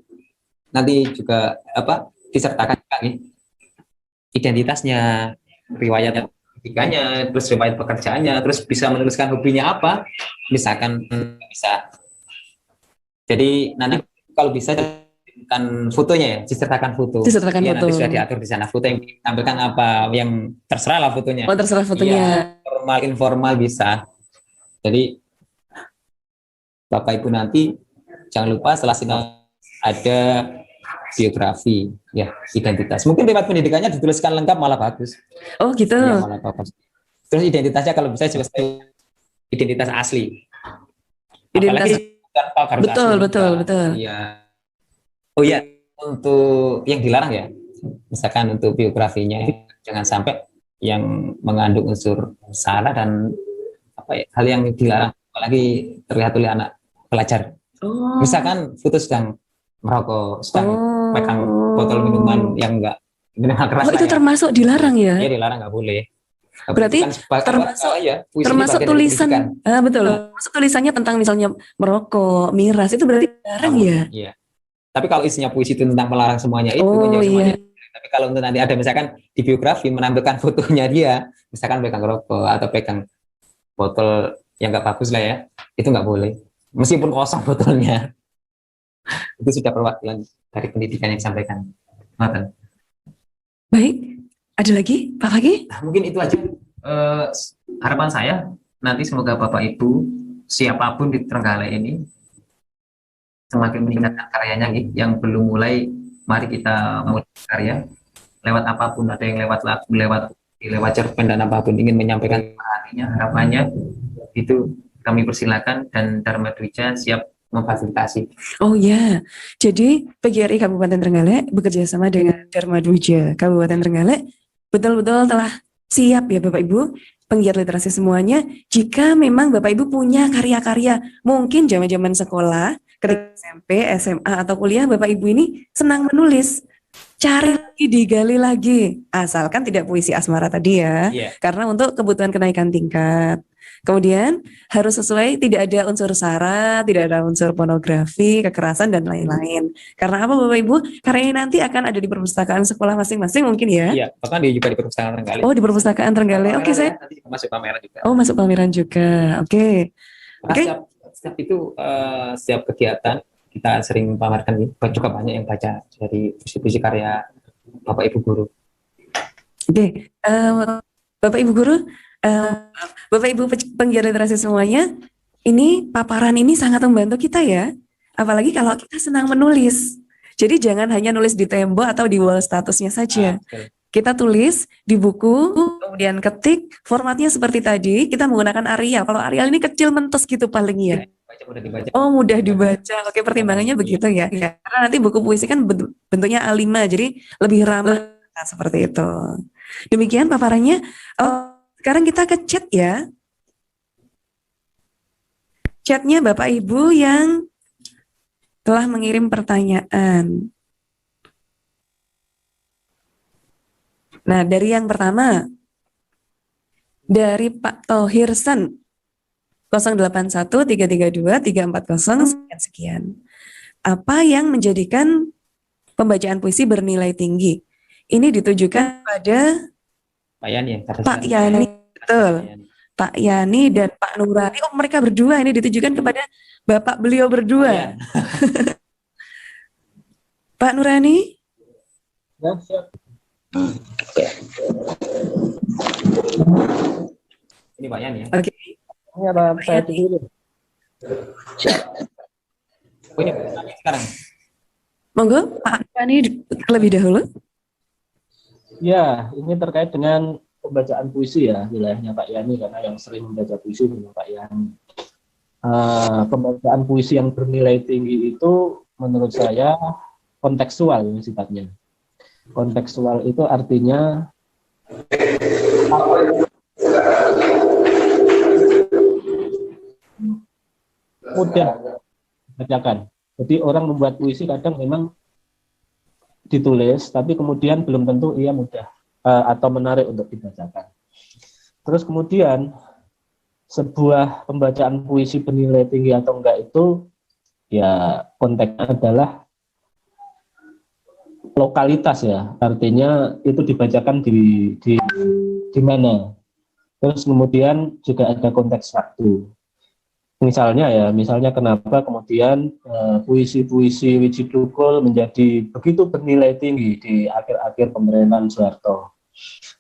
S5: nanti juga disertakan juga nih identitasnya, riwayat pendidikannya, terus riwayat pekerjaannya, terus bisa menuliskan hobinya apa, misalkan bisa. Jadi nanti kalau bisa kan fotonya ya, disertakan foto.
S1: Disertakan
S5: Ya,
S1: foto.
S5: nanti sudah diatur di sana foto yang ditampilkan apa, yang terserah lah fotonya.
S1: Oh, terserah fotonya.
S5: Iya, formal informal bisa. Jadi Bapak Ibu nanti jangan lupa setelah sini ada biografi, ya identitas. Mungkin riwayat pendidikannya dituliskan lengkap malah bagus.
S1: Oh, gitu.
S5: Ya, malah bagus. Terus identitasnya kalau bisa juga identitas asli.
S1: Identitas.
S5: Apalagi tanpa garis
S1: Betul,
S5: asli.
S1: betul.
S5: Iya. Oh iya, untuk yang dilarang ya, misalkan untuk biografinya jangan sampai yang mengandung unsur sara dan hal yang dilarang, apalagi terlihat oleh anak pelajar.
S1: Oh.
S5: Misalkan foto sedang merokok, sedang pegang botol minuman yang enggak minuman keras.
S1: Oh, itu termasuk dilarang ya?
S5: Iya, dilarang, nggak boleh.
S1: Berarti termasuk tulisan, betul. Termasuk tulisannya tentang misalnya merokok, miras, itu berarti dilarang ya?
S5: Iya. Tapi kalau isinya puisi itu tentang melarang semuanya itu,
S1: iya.
S5: Tapi kalau untuk nanti ada misalkan di biografi menampilkan fotonya dia, misalkan pegang rokok atau pegang botol yang nggak bagus lah ya, itu nggak boleh. Meskipun kosong botolnya, itu sudah perwakilan dari pendidikan yang disampaikan. Ngoten.
S1: Baik, ada lagi Pak Fagi?
S5: Nah, mungkin itu aja harapan saya, nanti semoga Bapak Ibu siapapun di Trenggalek ini semakin meningkatkan karyanya gitu. Yang belum mulai, mari kita mulai karya lewat apapun, ada yang lewat lagu, lewat cerpen dan apapun, ingin menyampaikan hatinya, harapannya, itu kami persilakan, dan Dharma Dwija siap memfasilitasi.
S1: Oh ya, jadi PGRI Kabupaten Trenggalek bekerja sama dengan Dharma Dwija Kabupaten Trenggalek betul-betul telah siap ya Bapak Ibu, penggiat literasi semuanya. Jika memang Bapak Ibu punya karya-karya, mungkin zaman-zaman sekolah, ketika SMP, SMA atau kuliah, Bapak Ibu ini senang menulis, cari lagi, digali lagi, asalkan tidak puisi asmara tadi ya,
S5: Iya.
S1: karena untuk kebutuhan kenaikan tingkat. Kemudian harus sesuai, tidak ada unsur sara, tidak ada unsur pornografi, kekerasan dan lain-lain. Karena apa Bapak Ibu? Karena ini nanti akan ada di perpustakaan sekolah masing-masing mungkin ya.
S5: Iya, bahkan dia juga di perpustakaan Trenggalek.
S1: Oh, di perpustakaan Trenggalek. Oke, saya
S5: Nanti masuk pameran juga.
S1: oh masuk pameran juga. Oke.
S5: Karena
S1: Oke.
S5: setiap itu setiap kegiatan kita sering pamerkan, juga banyak yang baca dari puisi-puisi karya Bapak Ibu guru.
S1: Oke. Bapak Ibu guru, Bapak Ibu penggiat literasi semuanya, ini paparan ini sangat membantu kita ya. Apalagi kalau kita senang menulis. Jadi jangan hanya nulis di tembok atau di wall statusnya saja.
S5: Betul.
S1: Kita tulis di buku, kemudian ketik, formatnya seperti tadi, kita menggunakan Arial. Kalau Arial ini kecil mentos gitu paling ya.
S5: Baca, mudah dibaca.
S1: Oh, mudah dibaca. Oke, pertimbangannya begitu ya. Karena nanti buku puisi kan bentuknya A5, jadi lebih ramah seperti itu. Demikian paparannya. Oh, sekarang kita ke chat ya. Chatnya Bapak Ibu yang telah mengirim pertanyaan. Nah, dari yang pertama, dari Pak Tohirsan, 0813323400 sekian. Apa yang menjadikan pembacaan puisi bernilai tinggi? Ini ditujukan pada
S5: Pak Yani,
S1: Pak Yani, betul. Pak Yani dan Pak Nurani. Oh, mereka berdua, ini ditujukan kepada Bapak beliau berdua. Pak Nurani?
S3: Ya, siap.
S5: Ini Pak Yani ya.
S1: Oke.
S3: Ini apa saya dulu?
S5: Oh, ini sekarang.
S1: Monggo, Pak Nurani terlebih dahulu.
S3: Ya, ini terkait dengan pembacaan puisi ya, wilayahnya Pak Yani, karena yang sering membaca puisi adalah Pak Yani. Pembacaan puisi yang bernilai tinggi itu menurut saya kontekstual sifatnya. Kontekstual itu artinya mudah dibacakan. Jadi orang membuat puisi kadang memang ditulis, tapi kemudian belum tentu ia mudah atau menarik untuk dibacakan. Terus kemudian sebuah pembacaan puisi bernilai tinggi atau enggak itu ya konteksnya adalah lokalitas ya, artinya itu dibacakan di mana. Terus kemudian juga ada konteks waktu. Misalnya kenapa kemudian puisi-puisi Wiji Tukul menjadi begitu bernilai tinggi di akhir-akhir pemerintahan Soeharto.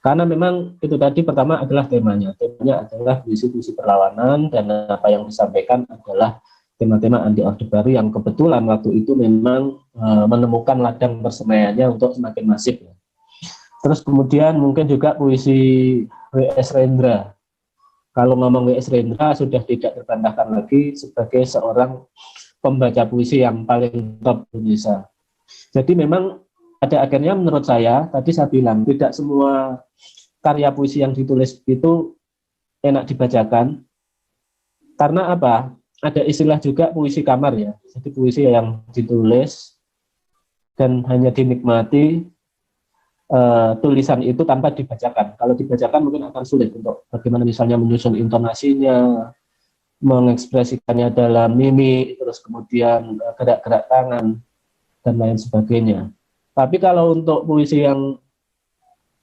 S3: Karena memang itu tadi pertama adalah temanya adalah puisi-puisi perlawanan, dan apa yang disampaikan adalah tema-tema anti Orde Baru yang kebetulan waktu itu memang menemukan ladang persemaiannya untuk semakin masif. Terus kemudian mungkin juga puisi W.S. Rendra. Kalau ngomong W.S. Rendra sudah tidak terbantahkan lagi sebagai seorang pembaca puisi yang paling top Indonesia. Jadi memang pada akhirnya menurut saya, tadi saya bilang tidak semua karya puisi yang ditulis itu enak dibacakan. Karena apa? Ada istilah juga puisi kamar ya. Jadi puisi yang ditulis dan hanya dinikmati tulisan itu tanpa dibacakan. Kalau dibacakan mungkin akan sulit untuk bagaimana misalnya menyusun intonasinya, mengekspresikannya dalam mimik, terus kemudian gerak-gerak tangan, dan lain sebagainya. Tapi kalau untuk puisi yang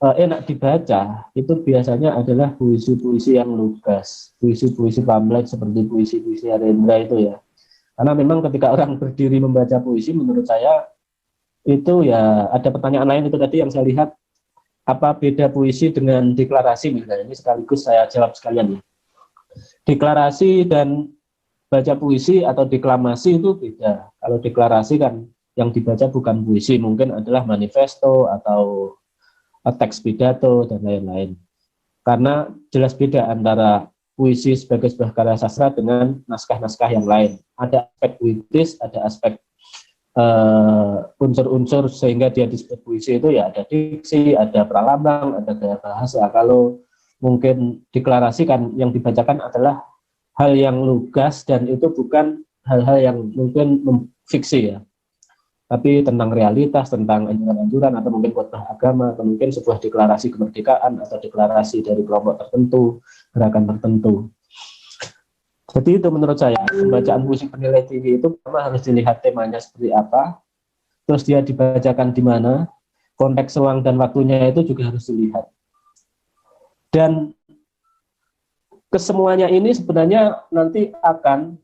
S3: enak dibaca, itu biasanya adalah puisi-puisi yang lugas, puisi-puisi pamflet seperti puisi-puisi Rendra itu ya. Karena memang ketika orang berdiri membaca puisi, menurut saya itu ya ada pertanyaan lain itu tadi yang saya lihat, apa beda puisi dengan deklarasi misalnya, ini sekaligus saya jawab sekalian ya. Deklarasi dan baca puisi atau deklamasi itu beda. Kalau deklarasi kan yang dibaca bukan puisi, mungkin adalah manifesto atau teks pidato dan lain-lain. Karena jelas beda antara puisi sebagai sebuah karya sastra dengan naskah-naskah yang lain. Ada aspek puitis, ada aspek unsur-unsur sehingga dia disebut puisi itu ya ada diksi, ada pralambang, ada gaya bahasa. Kalau mungkin deklarasi kan yang dibacakan adalah hal yang lugas dan itu bukan hal-hal yang mungkin fiksi ya, tapi tentang realitas, tentang anjuran-anjuran atau mungkin khotbah agama atau mungkin sebuah deklarasi kemerdekaan atau deklarasi dari kelompok tertentu, gerakan tertentu. Jadi itu menurut saya pembacaan puisi bernilai tinggi itu pertama harus dilihat temanya seperti apa, terus dia dibacakan di mana, konteks ruang dan waktunya itu juga harus dilihat. Dan kesemuanya ini sebenarnya nanti akan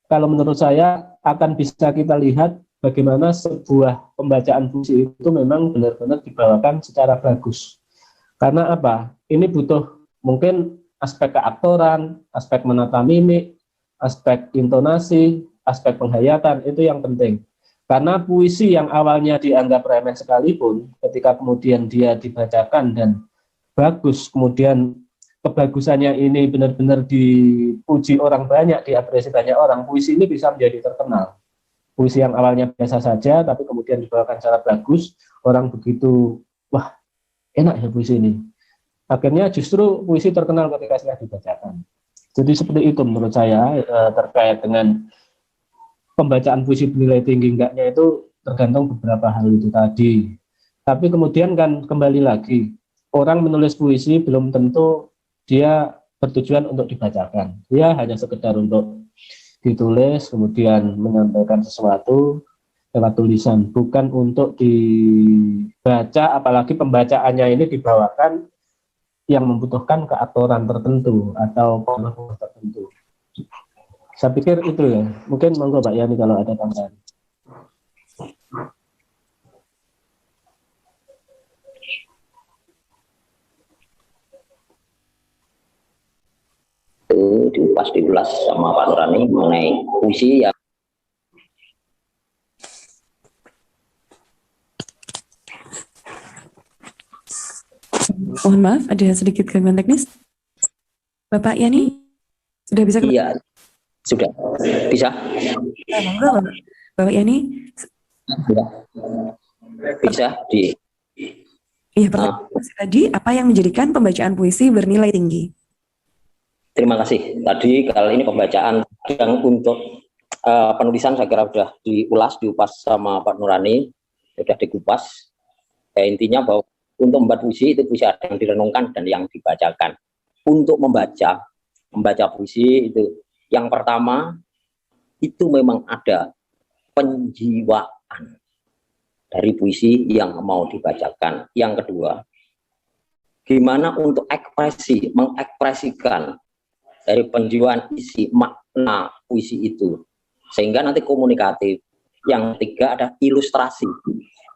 S3: kalau menurut saya akan bisa kita lihat bagaimana sebuah pembacaan puisi itu memang benar-benar dibawakan secara bagus. Karena apa? Ini butuh mungkin aspek keaktoran, aspek menata mimik, aspek intonasi, aspek penghayatan, itu yang penting. Karena puisi yang awalnya dianggap remeh sekalipun, ketika kemudian dia dibacakan dan bagus, kemudian kebagusannya ini benar-benar dipuji orang banyak, diapresiasi banyak orang, puisi ini bisa menjadi terkenal. Puisi yang awalnya biasa saja, tapi kemudian dibawakan secara bagus, orang begitu, wah enak ya puisi ini. Akhirnya justru puisi terkenal ketika sudah dibacakan. Jadi seperti itu menurut saya terkait dengan pembacaan puisi bernilai tinggi enggaknya itu tergantung beberapa hal itu tadi. Tapi kemudian kan kembali lagi, orang menulis puisi belum tentu dia bertujuan untuk dibacakan. Dia hanya sekedar untuk ditulis, kemudian menyampaikan sesuatu lewat tulisan, bukan untuk dibaca, apalagi pembacaannya ini dibawakan yang membutuhkan keaktoran tertentu atau pengetahuan tertentu. Saya pikir itu ya. Mungkin monggo Pak Yani kalau ada tambahan.
S4: Diulas sama Pak Nurani mengenai puisi yang
S1: Mohon maaf, ada sedikit gangguan teknis. Bapak Yani, sudah bisa?
S4: Iya, sudah bisa.
S1: Monggo, Bapak Yani.
S4: Bisa di.
S1: Iya, pertanyaan tadi, apa yang menjadikan pembacaan puisi bernilai tinggi?
S4: Terima kasih. Tadi kalau ini pembacaan yang untuk penulisan saya kira sudah diupas sama Pak Nurani, sudah dikupas. Ya, intinya bahwa untuk membuat puisi itu puisi ada yang direnungkan dan yang dibacakan. Untuk membaca puisi itu yang pertama itu memang ada penjiwaan dari puisi yang mau dibacakan. Yang kedua, gimana untuk mengekspresikan dari penjiwaan isi makna puisi itu sehingga nanti komunikatif. Yang ketiga ada ilustrasi.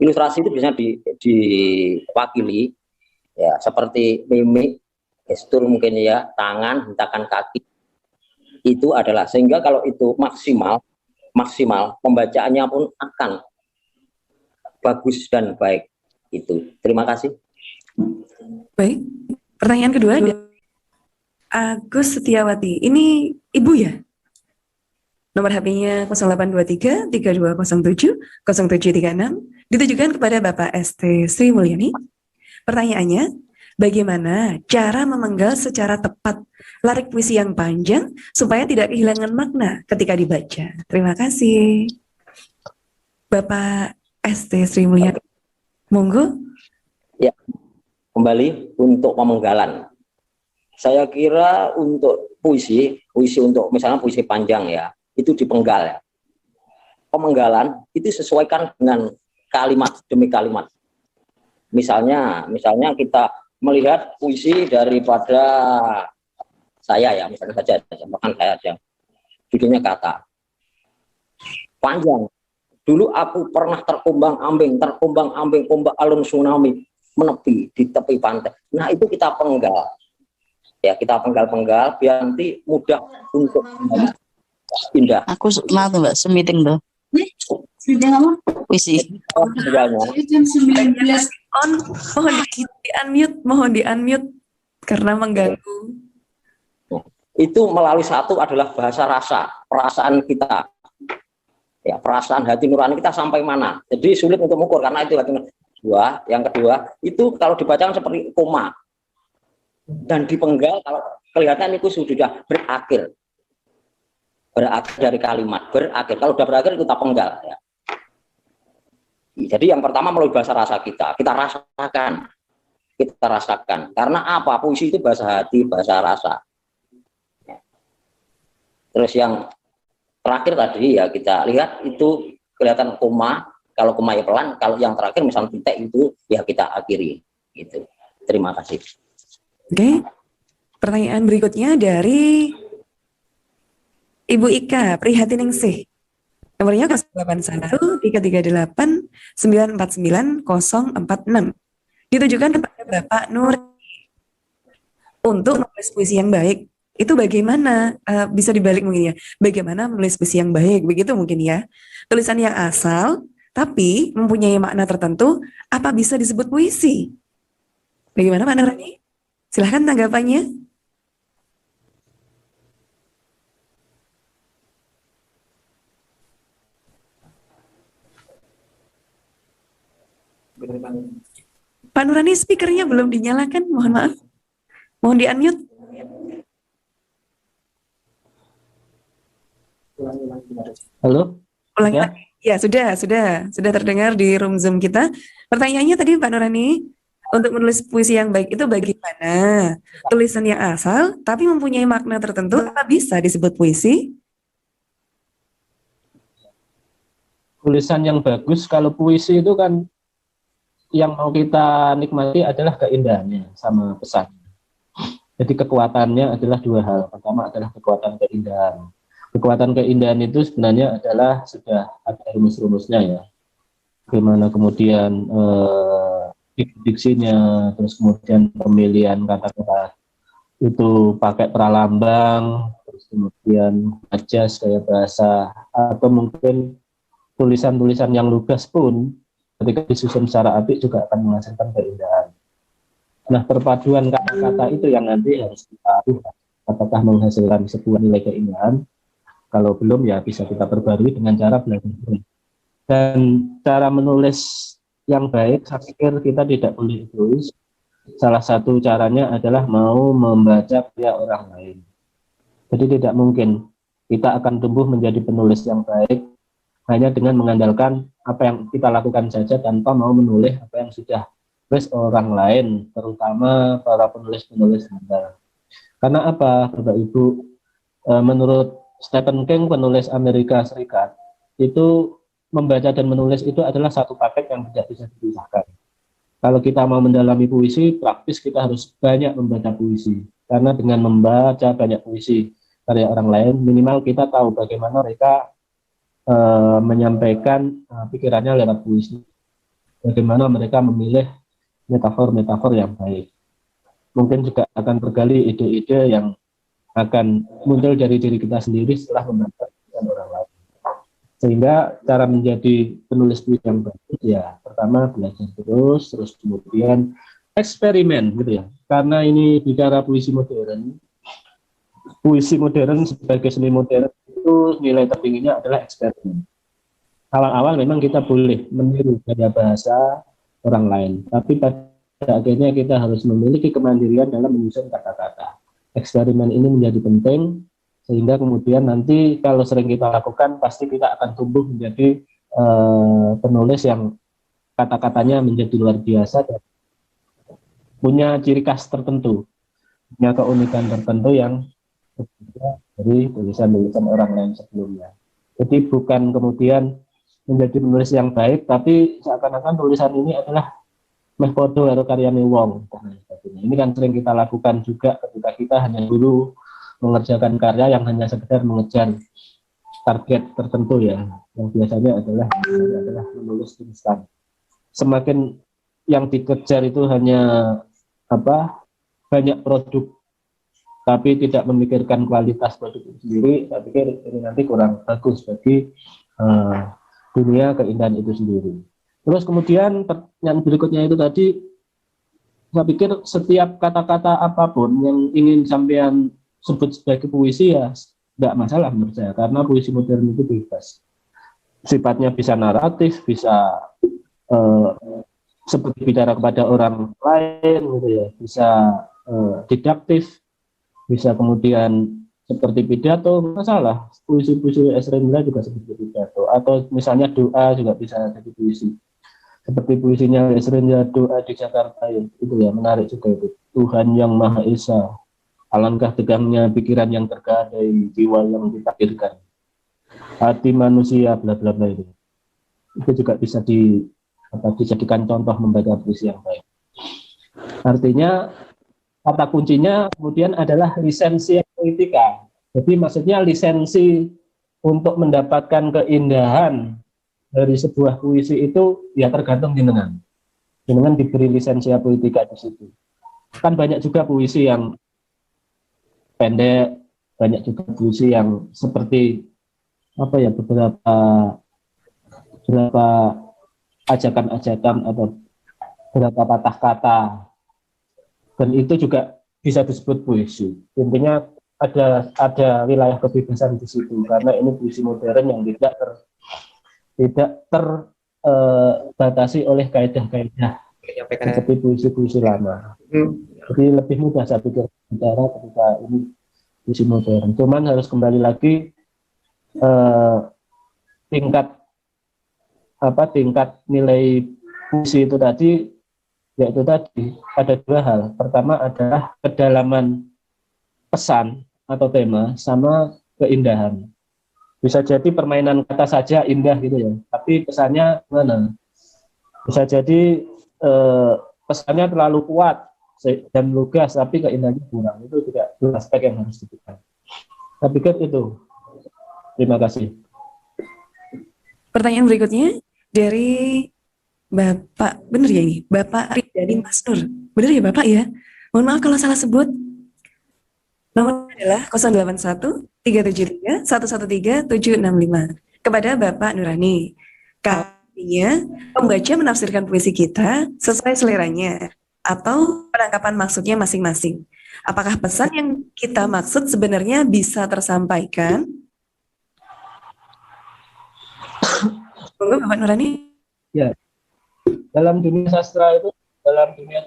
S4: Ilustrasi itu biasanya diwakili ya seperti mimik, gestur mungkin ya, tangan, hentakan kaki. Itu adalah sehingga kalau itu maksimal pembacaannya pun akan bagus dan baik. Itu. Terima kasih.
S1: Baik. Pertanyaan kedua ada Agus Setiawati. Ini Ibu ya? Nomor HP-nya 0823 3207 0736 ditujukan kepada Bapak ST Sri Mulyani. Pertanyaannya, bagaimana cara memenggal secara tepat larik puisi yang panjang supaya tidak kehilangan makna ketika dibaca? Terima kasih. Bapak ST Sri Mulyani. Monggo.
S4: Ya, kembali untuk pemenggalan. Saya kira untuk puisi untuk misalnya puisi panjang ya, itu dipenggal ya. Pemenggalan itu sesuaikan dengan kalimat demi kalimat. Misalnya kita melihat puisi daripada saya ya, misalnya saja bahkan saya aja judulnya kata panjang Dulu aku pernah terombang ambing ombak alun tsunami menepi di tepi pantai. Nah itu kita penggal, ya kita penggal biar nanti mudah untuk pindah.
S6: Aku mau tuh Mbak, meeting tuh. Puisi.
S1: Jam 19 on, mohon di unmute karena mengganggu.
S4: Itu melalui satu adalah bahasa rasa, perasaan kita. Ya, perasaan hati nurani kita sampai mana. Jadi sulit untuk mengukur karena itu hati nurani. Yang kedua, itu kalau dibacakan seperti koma. Dan dipenggal kalau kelihatan itu sudah berakhir. Berakhir dari kalimat, berakhir. Kalau sudah berakhir kita penggal ya. Jadi yang pertama melalui bahasa rasa kita rasakan. Kita rasakan. Karena apa? Puisi itu bahasa hati, bahasa rasa. Ya. Terus yang terakhir tadi ya kita lihat itu kelihatan koma, kalau koma ya pelan, kalau yang terakhir misalnya titik itu ya kita akhiri gitu. Terima kasih.
S1: Oke. Pertanyaan berikutnya dari Ibu Ika Prihatiningsih. Nomornya 081 338 949 046. Ditujukan kepada Bapak Nur untuk menulis puisi yang baik. Itu bagaimana, bisa dibalik mungkin ya, bagaimana menulis puisi yang baik, begitu mungkin ya. Tulisan yang asal, tapi mempunyai makna tertentu, apa bisa disebut puisi? Bagaimana Pak Nurani? Silahkan tanggapannya. Pak Nurani, speakernya belum dinyalakan, mohon maaf. Mohon di-unmute.
S3: Halo?
S1: Ulangi
S3: Ya.
S1: lagi. Ya, sudah terdengar di room Zoom kita. Pertanyaannya tadi Pak Nurani, untuk menulis puisi yang baik itu bagaimana? Tulisan yang asal, tapi mempunyai makna tertentu, apa bisa disebut puisi?
S3: Tulisan yang bagus, kalau puisi itu kan yang mau kita nikmati adalah keindahannya sama pesan. Jadi kekuatannya adalah dua hal. Pertama adalah kekuatan keindahan. Kekuatan keindahan itu sebenarnya adalah sudah ada rumus-rumusnya ya. Bagaimana kemudian diksinya, terus kemudian pemilihan kata-kata itu pakai pralambang, terus kemudian ajas gaya bahasa, atau mungkin tulisan-tulisan yang lugas pun ketika disusun secara apik juga akan menghasilkan keindahan. Nah, perpaduan kata-kata itu yang nanti harus kita lihat apakah menghasilkan sebuah nilai keindahan. Kalau belum ya bisa kita perbarui dengan cara belajar. Dan cara menulis yang baik, saya pikir kita tidak boleh egois. Salah satu caranya adalah mau membaca karya orang lain. Jadi tidak mungkin kita akan tumbuh menjadi penulis yang baik hanya dengan mengandalkan apa yang kita lakukan saja tanpa mau menulis apa yang sudah tulis orang lain, terutama para penulis-penulis handal. Karena apa, Bapak Ibu? Menurut Stephen King, penulis Amerika Serikat, itu membaca dan menulis itu adalah satu paket yang tidak bisa dipisahkan. Kalau kita mau mendalami puisi, praktis kita harus banyak membaca puisi. Karena dengan membaca banyak puisi karya orang lain, minimal kita tahu bagaimana mereka menyampaikan pikirannya lewat puisi. Bagaimana mereka memilih metafor-metafor yang baik. Mungkin juga akan tergali ide-ide yang akan muncul dari diri kita sendiri setelah membaca orang lain. Sehingga cara menjadi penulis puisi yang bagus ya pertama belajar terus kemudian eksperimen gitu ya. Karena ini bicara puisi modern sebagai seni modern itu nilai tertingginya adalah eksperimen. Awal-awal memang kita boleh meniru gaya bahasa orang lain, tapi pada akhirnya kita harus memiliki kemandirian dalam menyusun kata-kata. Eksperimen ini menjadi penting sehingga kemudian nanti kalau sering kita lakukan pasti kita akan tumbuh menjadi penulis yang kata-katanya menjadi luar biasa dan punya ciri khas tertentu, punya keunikan tertentu yang berbeda dari tulisan-tulisan orang lain sebelumnya. Jadi bukan kemudian menjadi penulis yang baik, tapi seakan-akan tulisan ini adalah meh podo karo karyane wong. Ini kan sering kita lakukan juga ketika kita hanya dulu mengerjakan karya yang hanya sekedar mengejar target tertentu ya, yang biasanya adalah menulis instan. Semakin yang dikejar itu hanya banyak produk, tapi tidak memikirkan kualitas produk itu sendiri, saya pikir ini nanti kurang bagus bagi dunia keindahan itu sendiri. Terus kemudian pertanyaan berikutnya itu tadi, saya pikir setiap kata-kata apapun yang ingin sampean sebut sebagai puisi ya tidak masalah menurut saya, karena puisi modern itu bebas. Sifatnya bisa naratif, bisa seperti bicara kepada orang lain gitu ya, bisa didaktif, bisa kemudian seperti pidato, masalah. Puisi-puisi S. Rendra juga seperti pidato, atau misalnya doa juga bisa jadi puisi. Seperti puisinya S. Rendra, doa di Jakarta itu ya menarik juga itu. Tuhan yang Maha Esa, alangkah tegangnya pikiran yang tergadai, jiwa yang ditakdirkan, hati manusia, bla bla bla itu. Itu juga bisa dijadikan contoh membaca puisi yang baik. Artinya kata kuncinya kemudian adalah lisensi poetika. Jadi maksudnya lisensi untuk mendapatkan keindahan dari sebuah puisi itu ya tergantung jenengan. Jenengan diberi lisensi poetika di situ. Kan banyak juga puisi yang pendek, banyak juga puisi yang seperti beberapa ajakan-ajakan atau beberapa patah kata, dan itu juga bisa disebut puisi. Intinya ada wilayah kebebasan di situ, karena ini puisi modern yang tidak terbatasi oleh kaidah-kaidah seperti puisi-puisi lama. Jadi lebih mudah saya pikir bicara ketika ini puisi modern. Cuman harus kembali lagi tingkat nilai puisi itu tadi, yaitu tadi ada dua hal. Pertama adalah kedalaman pesan atau tema sama keindahan. Bisa jadi permainan kata saja indah gitu ya, tapi pesannya mana? Bisa jadi pesannya terlalu kuat dan lugas, tapi keindahannya kurang. Itu juga dua aspek yang harus dipikirkan. Saya pikir itu. Terima kasih.
S1: Pertanyaan berikutnya dari Bapak, benar ya ini? Bapak Ridani Masnur. Benar ya Bapak ya? Mohon maaf kalau salah sebut. Nomor adalah 081 373 113 765. Kepada Bapak Nurani. Artinya, pembaca menafsirkan puisi kita sesuai seleranya atau penangkapan maksudnya masing-masing. Apakah pesan yang kita maksud sebenarnya bisa tersampaikan? Monggo Bapak Nurani.
S3: Ya, dalam dunia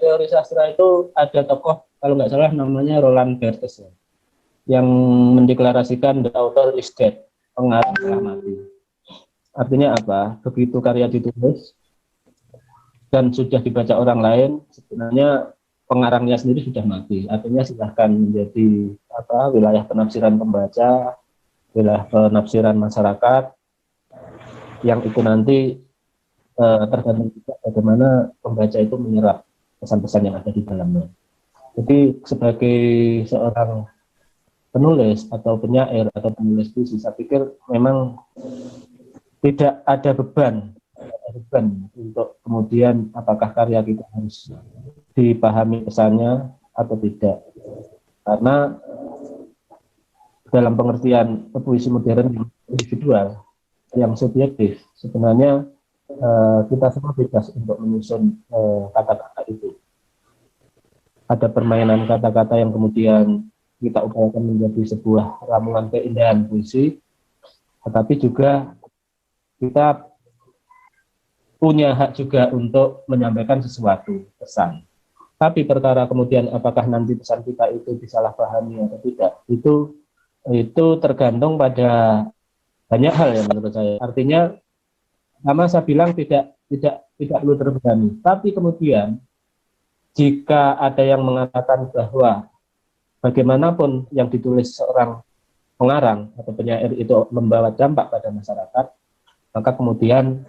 S3: teori sastra itu ada tokoh, kalau nggak salah namanya Roland Barthes ya, yang mendeklarasikan the author is dead, pengarang telah mati. Artinya apa? Begitu karya ditulis dan sudah dibaca orang lain, sebenarnya pengarangnya sendiri sudah mati. Artinya silahkan menjadi wilayah penafsiran pembaca, wilayah penafsiran masyarakat, yang itu nanti tergantung juga bagaimana pembaca itu menyerap pesan-pesan yang ada di dalamnya. Jadi sebagai seorang penulis atau penyair atau penulis puisi, saya pikir memang tidak ada beban untuk kemudian apakah karya kita harus dipahami pesannya atau tidak. Karena dalam pengertian puisi modern yang individual, yang subjektif, sebenarnya kita semua bebas untuk menyusun kata-kata itu. Ada permainan kata-kata yang kemudian kita upayakan menjadi sebuah ramuan keindahan puisi, tetapi juga kita punya hak juga untuk menyampaikan sesuatu pesan. Tapi perkara kemudian apakah nanti pesan kita itu disalahpahami atau tidak, itu tergantung pada banyak hal ya menurut saya. Artinya, sama saya bilang tidak perlu terbebani. Tapi kemudian jika ada yang mengatakan bahwa bagaimanapun yang ditulis seorang pengarang atau penyair itu membawa dampak pada masyarakat, maka kemudian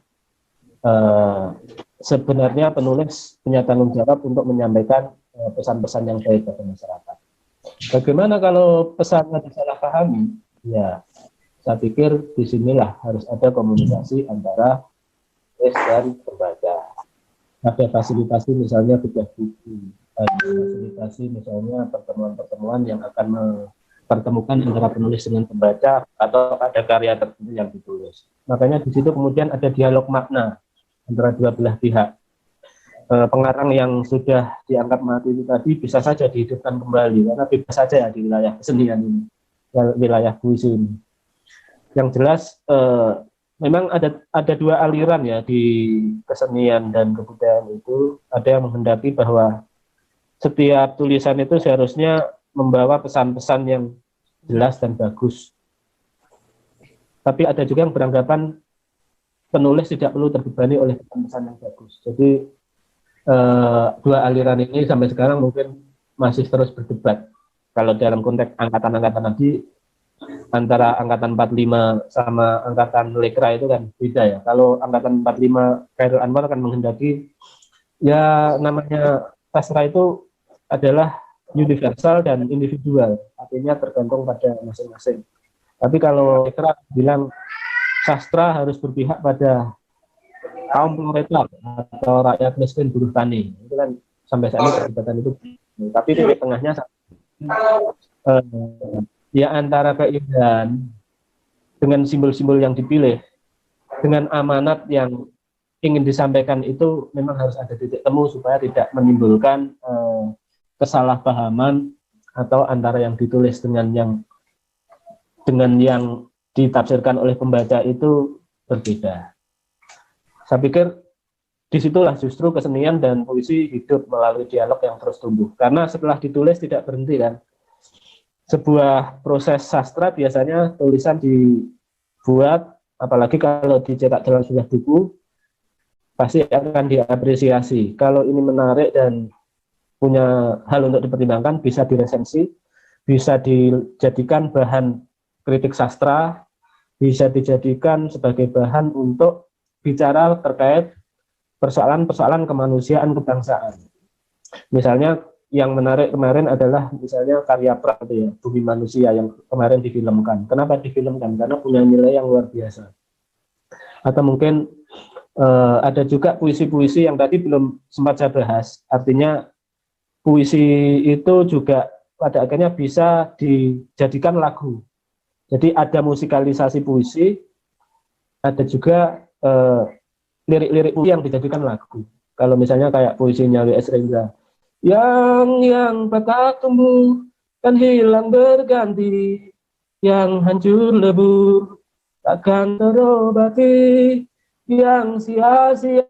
S3: sebenarnya penulis punya tanggung jawab untuk menyampaikan pesan-pesan yang baik pada masyarakat. Bagaimana kalau pesannya disalahpahami? Ya, Saya pikir disinilah harus ada komunikasi antara penulis dan pembaca. Ada fasilitasi misalnya bedah buku, ada fasilitasi misalnya pertemuan-pertemuan yang akan mempertemukan antara penulis dengan pembaca, atau ada karya tertentu yang ditulis. Makanya di situ kemudian ada dialog makna antara dua belah pihak. Pengarang yang sudah dianggap mati itu tadi bisa saja dihidupkan kembali, karena bebas saja ya di wilayah kesenian ini, wilayah puisi ini. Yang jelas memang ada dua aliran ya di kesenian dan kebudayaan itu. Ada yang menghendaki bahwa setiap tulisan itu seharusnya membawa pesan-pesan yang jelas dan bagus. Tapi ada juga yang beranggapan penulis tidak perlu terbebani oleh pesan-pesan yang bagus. Jadi dua aliran ini sampai sekarang mungkin masih terus berdebat. Kalau dalam konteks angkatan-angkatan tadi, antara angkatan 45 sama angkatan Lekra itu kan beda ya. Kalau angkatan 45 Khairul Anwar kan menghendaki ya namanya sastra itu adalah universal dan individual, artinya tergantung pada masing-masing. Tapi kalau Lekra bilang sastra harus berpihak pada kaum proletar atau rakyat miskin buruh tani. Itu kan sampai saat ini perdebatan itu. Tapi di tengahnya ya antara keindahan dengan simbol-simbol yang dipilih dengan amanat yang ingin disampaikan itu memang harus ada titik temu supaya tidak menimbulkan kesalahpahaman atau antara yang ditulis dengan yang ditafsirkan oleh pembaca itu berbeda. Saya pikir disitulah justru kesenian dan puisi hidup melalui dialog yang terus tumbuh. Karena setelah ditulis tidak berhenti kan. Sebuah proses sastra biasanya tulisan dibuat, apalagi kalau dicetak dalam sebuah buku, pasti akan diapresiasi. Kalau ini menarik dan punya hal untuk dipertimbangkan, bisa diresensi, bisa dijadikan bahan kritik sastra, bisa dijadikan sebagai bahan untuk bicara terkait persoalan-persoalan kemanusiaan kebangsaan. Misalnya yang menarik kemarin adalah misalnya karya Prak ya, Bumi Manusia yang kemarin difilmkan. Kenapa difilmkan? Karena punya nilai yang luar biasa. Atau mungkin ada juga puisi-puisi yang tadi belum sempat saya bahas. Artinya puisi itu juga pada akhirnya bisa dijadikan lagu. Jadi ada musikalisasi puisi, ada juga lirik-lirik puisi yang dijadikan lagu. Kalau misalnya kayak puisinya W.S. Rendra, yang patah tumbuh kan hilang berganti, yang hancur lebur takkan terobati, yang sia-sia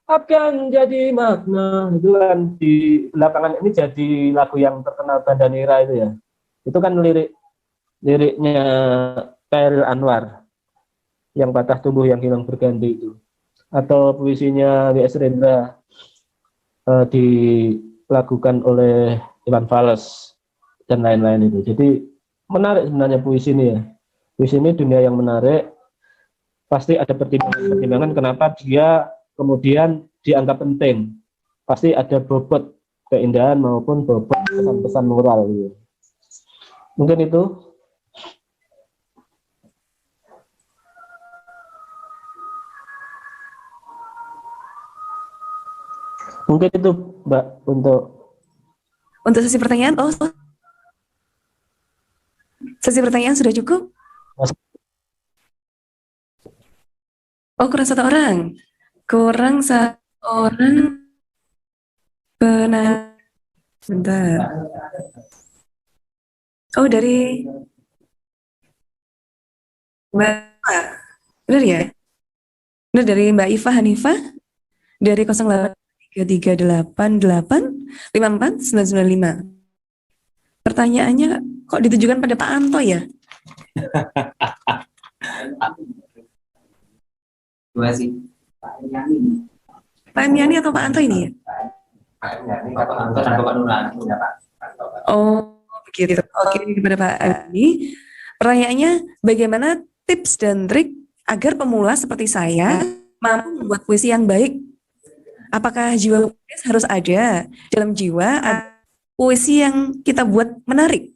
S3: akan jadi makna. Itu kan di belakangan ini jadi lagu yang terkenal Bandanera itu ya. Itu kan liriknya Khairul Anwar, yang patah tumbuh yang hilang berganti itu. Atau puisinya W.S. Rendra dilakukan oleh Iwan Fals dan lain-lain itu. Jadi menarik sebenarnya puisi ini ya. Puisi ini dunia yang menarik. Pasti ada pertimbangan kenapa dia kemudian dianggap penting. Pasti ada bobot keindahan maupun bobot pesan-pesan moral gitu. Mungkin itu. Mungkin itu, Mbak, untuk
S1: sesi pertanyaan. Sesi pertanyaan sudah cukup? Kurang satu orang. Kurang satu orang. Benar. Bentar. Dari Mbak. Benar ya? Benar, dari Mbak Iva Hanifah dari 0838854995. Pertanyaannya kok ditujukan pada Pak Anto ya?
S5: Terima kasih.
S1: Pak Emiani atau Pak Anto ini ya?
S5: Bapak Anto dan Bapak Nurani.
S1: Oh, begitu. Oke, kepada Pak Emiani. Pertanyaannya, bagaimana tips dan trik agar pemula seperti saya mampu membuat puisi yang baik? Apakah jiwa penulis harus ada dalam jiwa puisi yang kita buat menarik?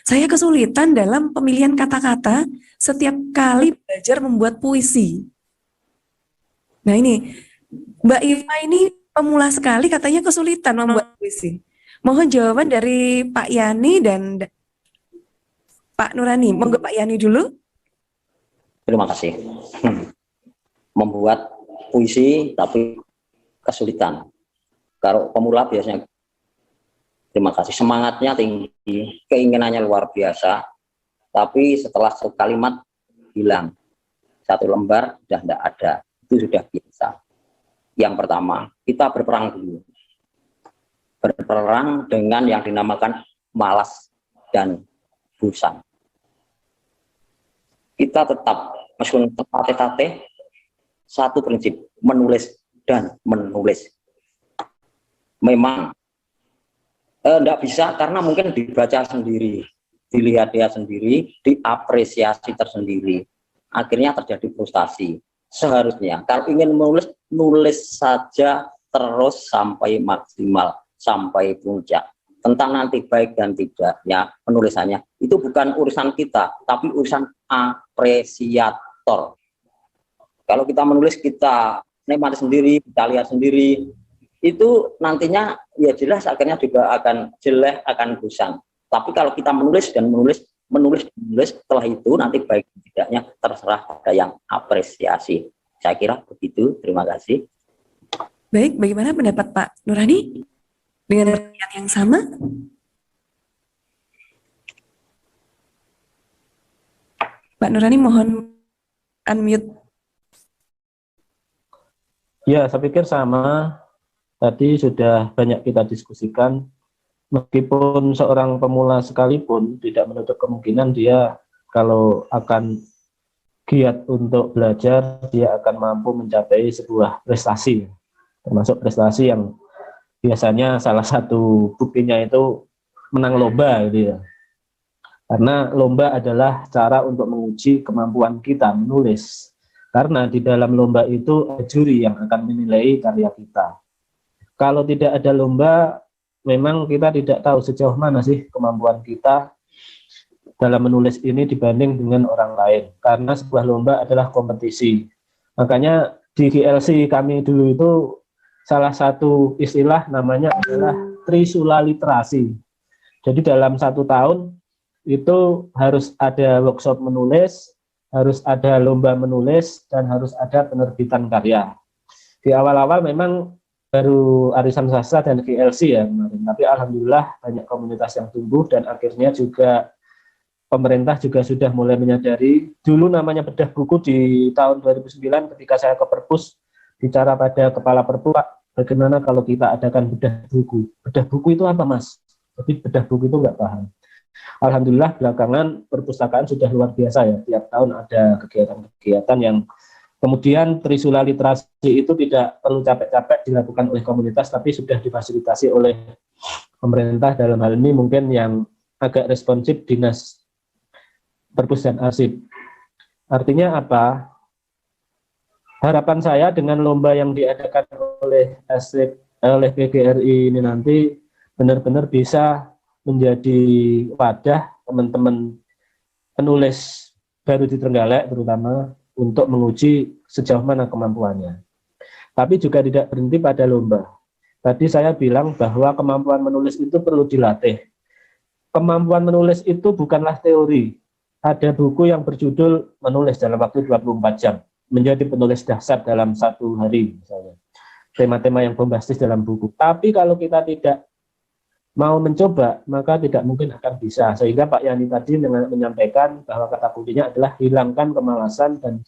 S1: Saya kesulitan dalam pemilihan kata-kata setiap kali belajar membuat puisi. Nah ini, Mbak Iva ini pemula sekali katanya kesulitan membuat puisi. Mohon jawaban dari Pak Yani dan Pak Nurani. Monggo Pak Yani dulu.
S4: Terima kasih. Membuat puisi tapi kesulitan. Kalau pemula biasanya, terima kasih, semangatnya tinggi, keinginannya luar biasa, tapi setelah satu kalimat hilang, satu lembar sudah tidak ada, itu sudah biasa. Yang pertama, kita berperang dulu. Berperang dengan yang dinamakan malas dan bosan. Kita tetap, meskipun tertatih-tatih, satu prinsip, menulis dan menulis. Memang tidak bisa karena mungkin dibaca sendiri, dilihat dia sendiri, diapresiasi tersendiri. Akhirnya terjadi frustasi. Seharusnya kalau ingin menulis, nulis saja terus sampai maksimal, sampai puncak. Tentang nanti baik dan tidaknya penulisannya, itu bukan urusan kita, tapi urusan apresiator. Kalau kita menulis, kita nikmati sendiri, kita lihat sendiri, itu nantinya ya jelas akhirnya juga akan jelek, akan bosan. Tapi kalau kita menulis dan menulis setelah itu nanti baik tidaknya terserah pada yang apresiasi. Saya kira begitu. Terima kasih.
S1: Baik, bagaimana pendapat Pak Nurani? Dengan pertanyaan yang sama? Pak Nurani mohon unmute.
S3: Ya, saya pikir sama. Tadi sudah banyak kita diskusikan. Meskipun seorang pemula sekalipun tidak menutup kemungkinan dia kalau akan giat untuk belajar, dia akan mampu mencapai sebuah prestasi, termasuk prestasi yang biasanya salah satu buktinya itu menang lomba gitu ya. Karena lomba adalah cara untuk menguji kemampuan kita menulis. Karena di dalam lomba itu ada juri yang akan menilai karya kita. Kalau tidak ada lomba, memang kita tidak tahu sejauh mana sih kemampuan kita dalam menulis ini dibanding dengan orang lain. Karena sebuah lomba adalah kompetisi. Makanya di GLC kami dulu itu salah satu istilah namanya adalah trisula literasi. Jadi dalam 1 tahun itu harus ada workshop menulis, harus ada lomba menulis, dan harus ada penerbitan karya. Di awal-awal memang baru Arisan Sastra dan GLC ya kemarin, tapi alhamdulillah banyak komunitas yang tumbuh dan akhirnya juga pemerintah juga sudah mulai menyadari. Dulu namanya bedah buku di tahun 2009 ketika saya ke Perpus bicara pada kepala Perpus, bagaimana kalau kita adakan bedah buku. Bedah buku itu apa Mas? Jadi bedah buku itu nggak paham. Alhamdulillah belakangan perpustakaan sudah luar biasa ya, tiap tahun ada kegiatan-kegiatan yang kemudian trisula literasi itu tidak perlu capek-capek dilakukan oleh komunitas, tapi sudah difasilitasi oleh pemerintah, dalam hal ini mungkin yang agak responsif Dinas Perpus dan Arsip. Artinya apa? Harapan saya dengan lomba yang diadakan oleh PGRI ini nanti benar-benar bisa menjadi wadah teman-teman penulis baru di Trenggalek terutama untuk menguji sejauh mana kemampuannya. Tapi juga tidak berhenti pada lomba. Tadi saya bilang bahwa kemampuan menulis itu perlu dilatih. Kemampuan menulis itu bukanlah teori. Ada buku yang berjudul menulis dalam waktu 24 jam. Menjadi penulis dahsyat dalam 1 hari misalnya. Tema-tema yang bombastis dalam buku. Tapi kalau kita tidak mau mencoba, maka tidak mungkin akan bisa. Sehingga Pak Yani tadi menyampaikan bahwa kata kuncinya adalah hilangkan kemalasan dan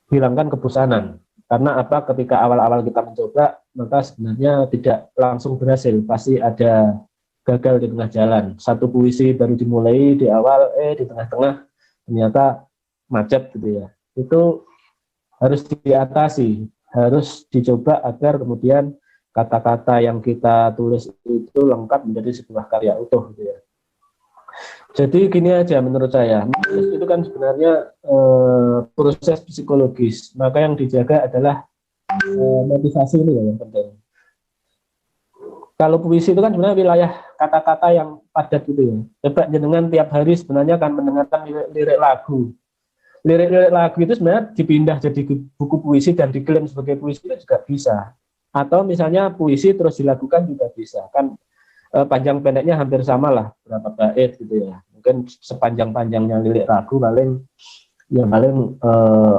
S3: hilangkan kebosanan. Karena apa? Ketika awal-awal kita mencoba, maka sebenarnya tidak langsung berhasil. Pasti ada gagal di tengah jalan. Satu puisi baru dimulai di awal, di tengah-tengah ternyata macet gitu ya. Itu harus diatasi, harus dicoba agar kemudian kata-kata yang kita tulis itu lengkap menjadi sebuah karya utuh gitu ya. Jadi gini aja menurut saya, itu kan sebenarnya proses psikologis, maka yang dijaga adalah motivasi ini yang penting. Kalau puisi itu kan sebenarnya wilayah kata-kata yang padat gitu ya. Coba jenengan tiap hari sebenarnya akan mendengarkan lirik lagu. Lirik-lirik lagu itu sebenarnya dipindah jadi buku puisi dan diklaim sebagai puisi itu juga bisa. Atau misalnya puisi terus dilakukan juga bisa. Kan panjang pendeknya hampir sama lah, berapa bait gitu ya. Mungkin sepanjang-panjangnya lirik lagu paling 4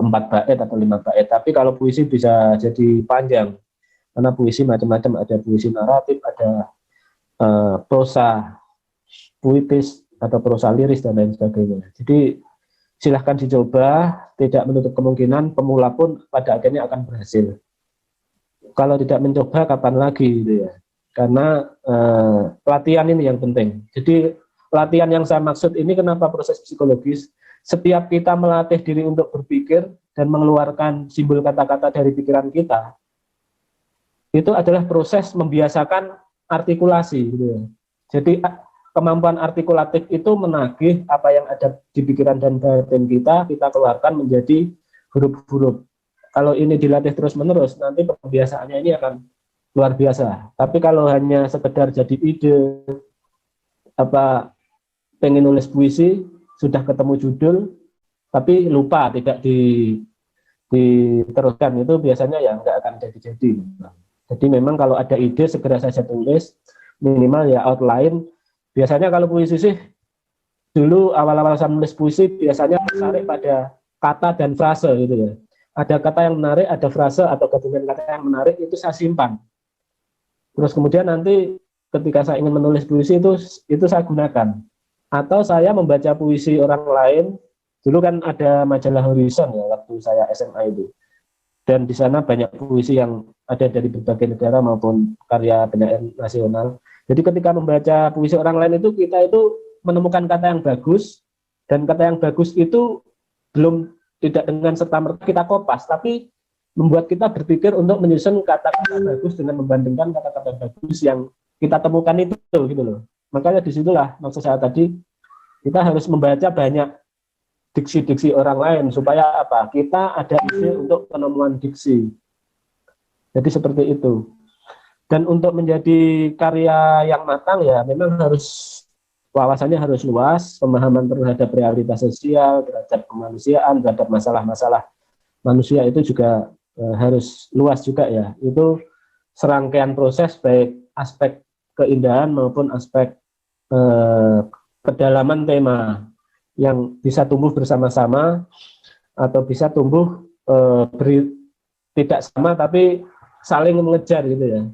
S3: bait atau 5 bait. Tapi kalau puisi bisa jadi panjang. Karena puisi macam-macam, ada puisi naratif, ada prosa puitis atau prosa liris dan lain sebagainya. Jadi silahkan dicoba, tidak menutup kemungkinan pemula pun pada akhirnya akan berhasil. Kalau tidak mencoba kapan lagi gitu ya. Karena latihan ini yang penting. Jadi latihan yang saya maksud ini kenapa proses psikologis? Setiap kita melatih diri untuk berpikir dan mengeluarkan simbol kata-kata dari pikiran kita, itu adalah proses membiasakan artikulasi gitu ya. Jadi kemampuan artikulatif itu menagih apa yang ada di pikiran dan batin kita keluarkan menjadi huruf-huruf. Kalau ini dilatih terus-menerus, nanti pembiasaannya ini akan luar biasa. Tapi kalau hanya sekedar jadi ide, pengen nulis puisi, sudah ketemu judul, tapi lupa tidak diteruskan, itu biasanya ya nggak akan jadi-jadi. Jadi memang kalau ada ide segera saja tulis, minimal ya outline. Biasanya kalau puisi sih, dulu awal-awal saya nulis puisi biasanya tertarik pada kata dan frase gitu ya. Ada kata yang menarik, ada frase atau gabungan kata yang menarik, itu saya simpan. Terus kemudian nanti ketika saya ingin menulis puisi itu saya gunakan. Atau saya membaca puisi orang lain, dulu kan ada majalah Horizon ya waktu saya SMA itu. Dan di sana banyak puisi yang ada dari berbagai negara maupun karya penyair nasional. Jadi ketika membaca puisi orang lain itu kita itu menemukan kata yang bagus, dan kata yang bagus itu tidak dengan serta-merta kita kopas, tapi membuat kita berpikir untuk menyusun kata-kata bagus dengan membandingkan kata-kata bagus yang kita temukan itu gitu loh. Makanya disitulah maksud saya tadi, kita harus membaca banyak diksi-diksi orang lain supaya kita ada ide untuk penemuan diksi. Jadi seperti itu. Dan untuk menjadi karya yang matang ya memang wawasannya harus luas, pemahaman terhadap realitas sosial, terhadap kemanusiaan, terhadap masalah-masalah manusia itu juga harus luas juga ya. Itu serangkaian proses baik aspek keindahan maupun aspek kedalaman tema yang bisa tumbuh bersama-sama atau bisa tumbuh tidak sama tapi saling mengejar gitu ya,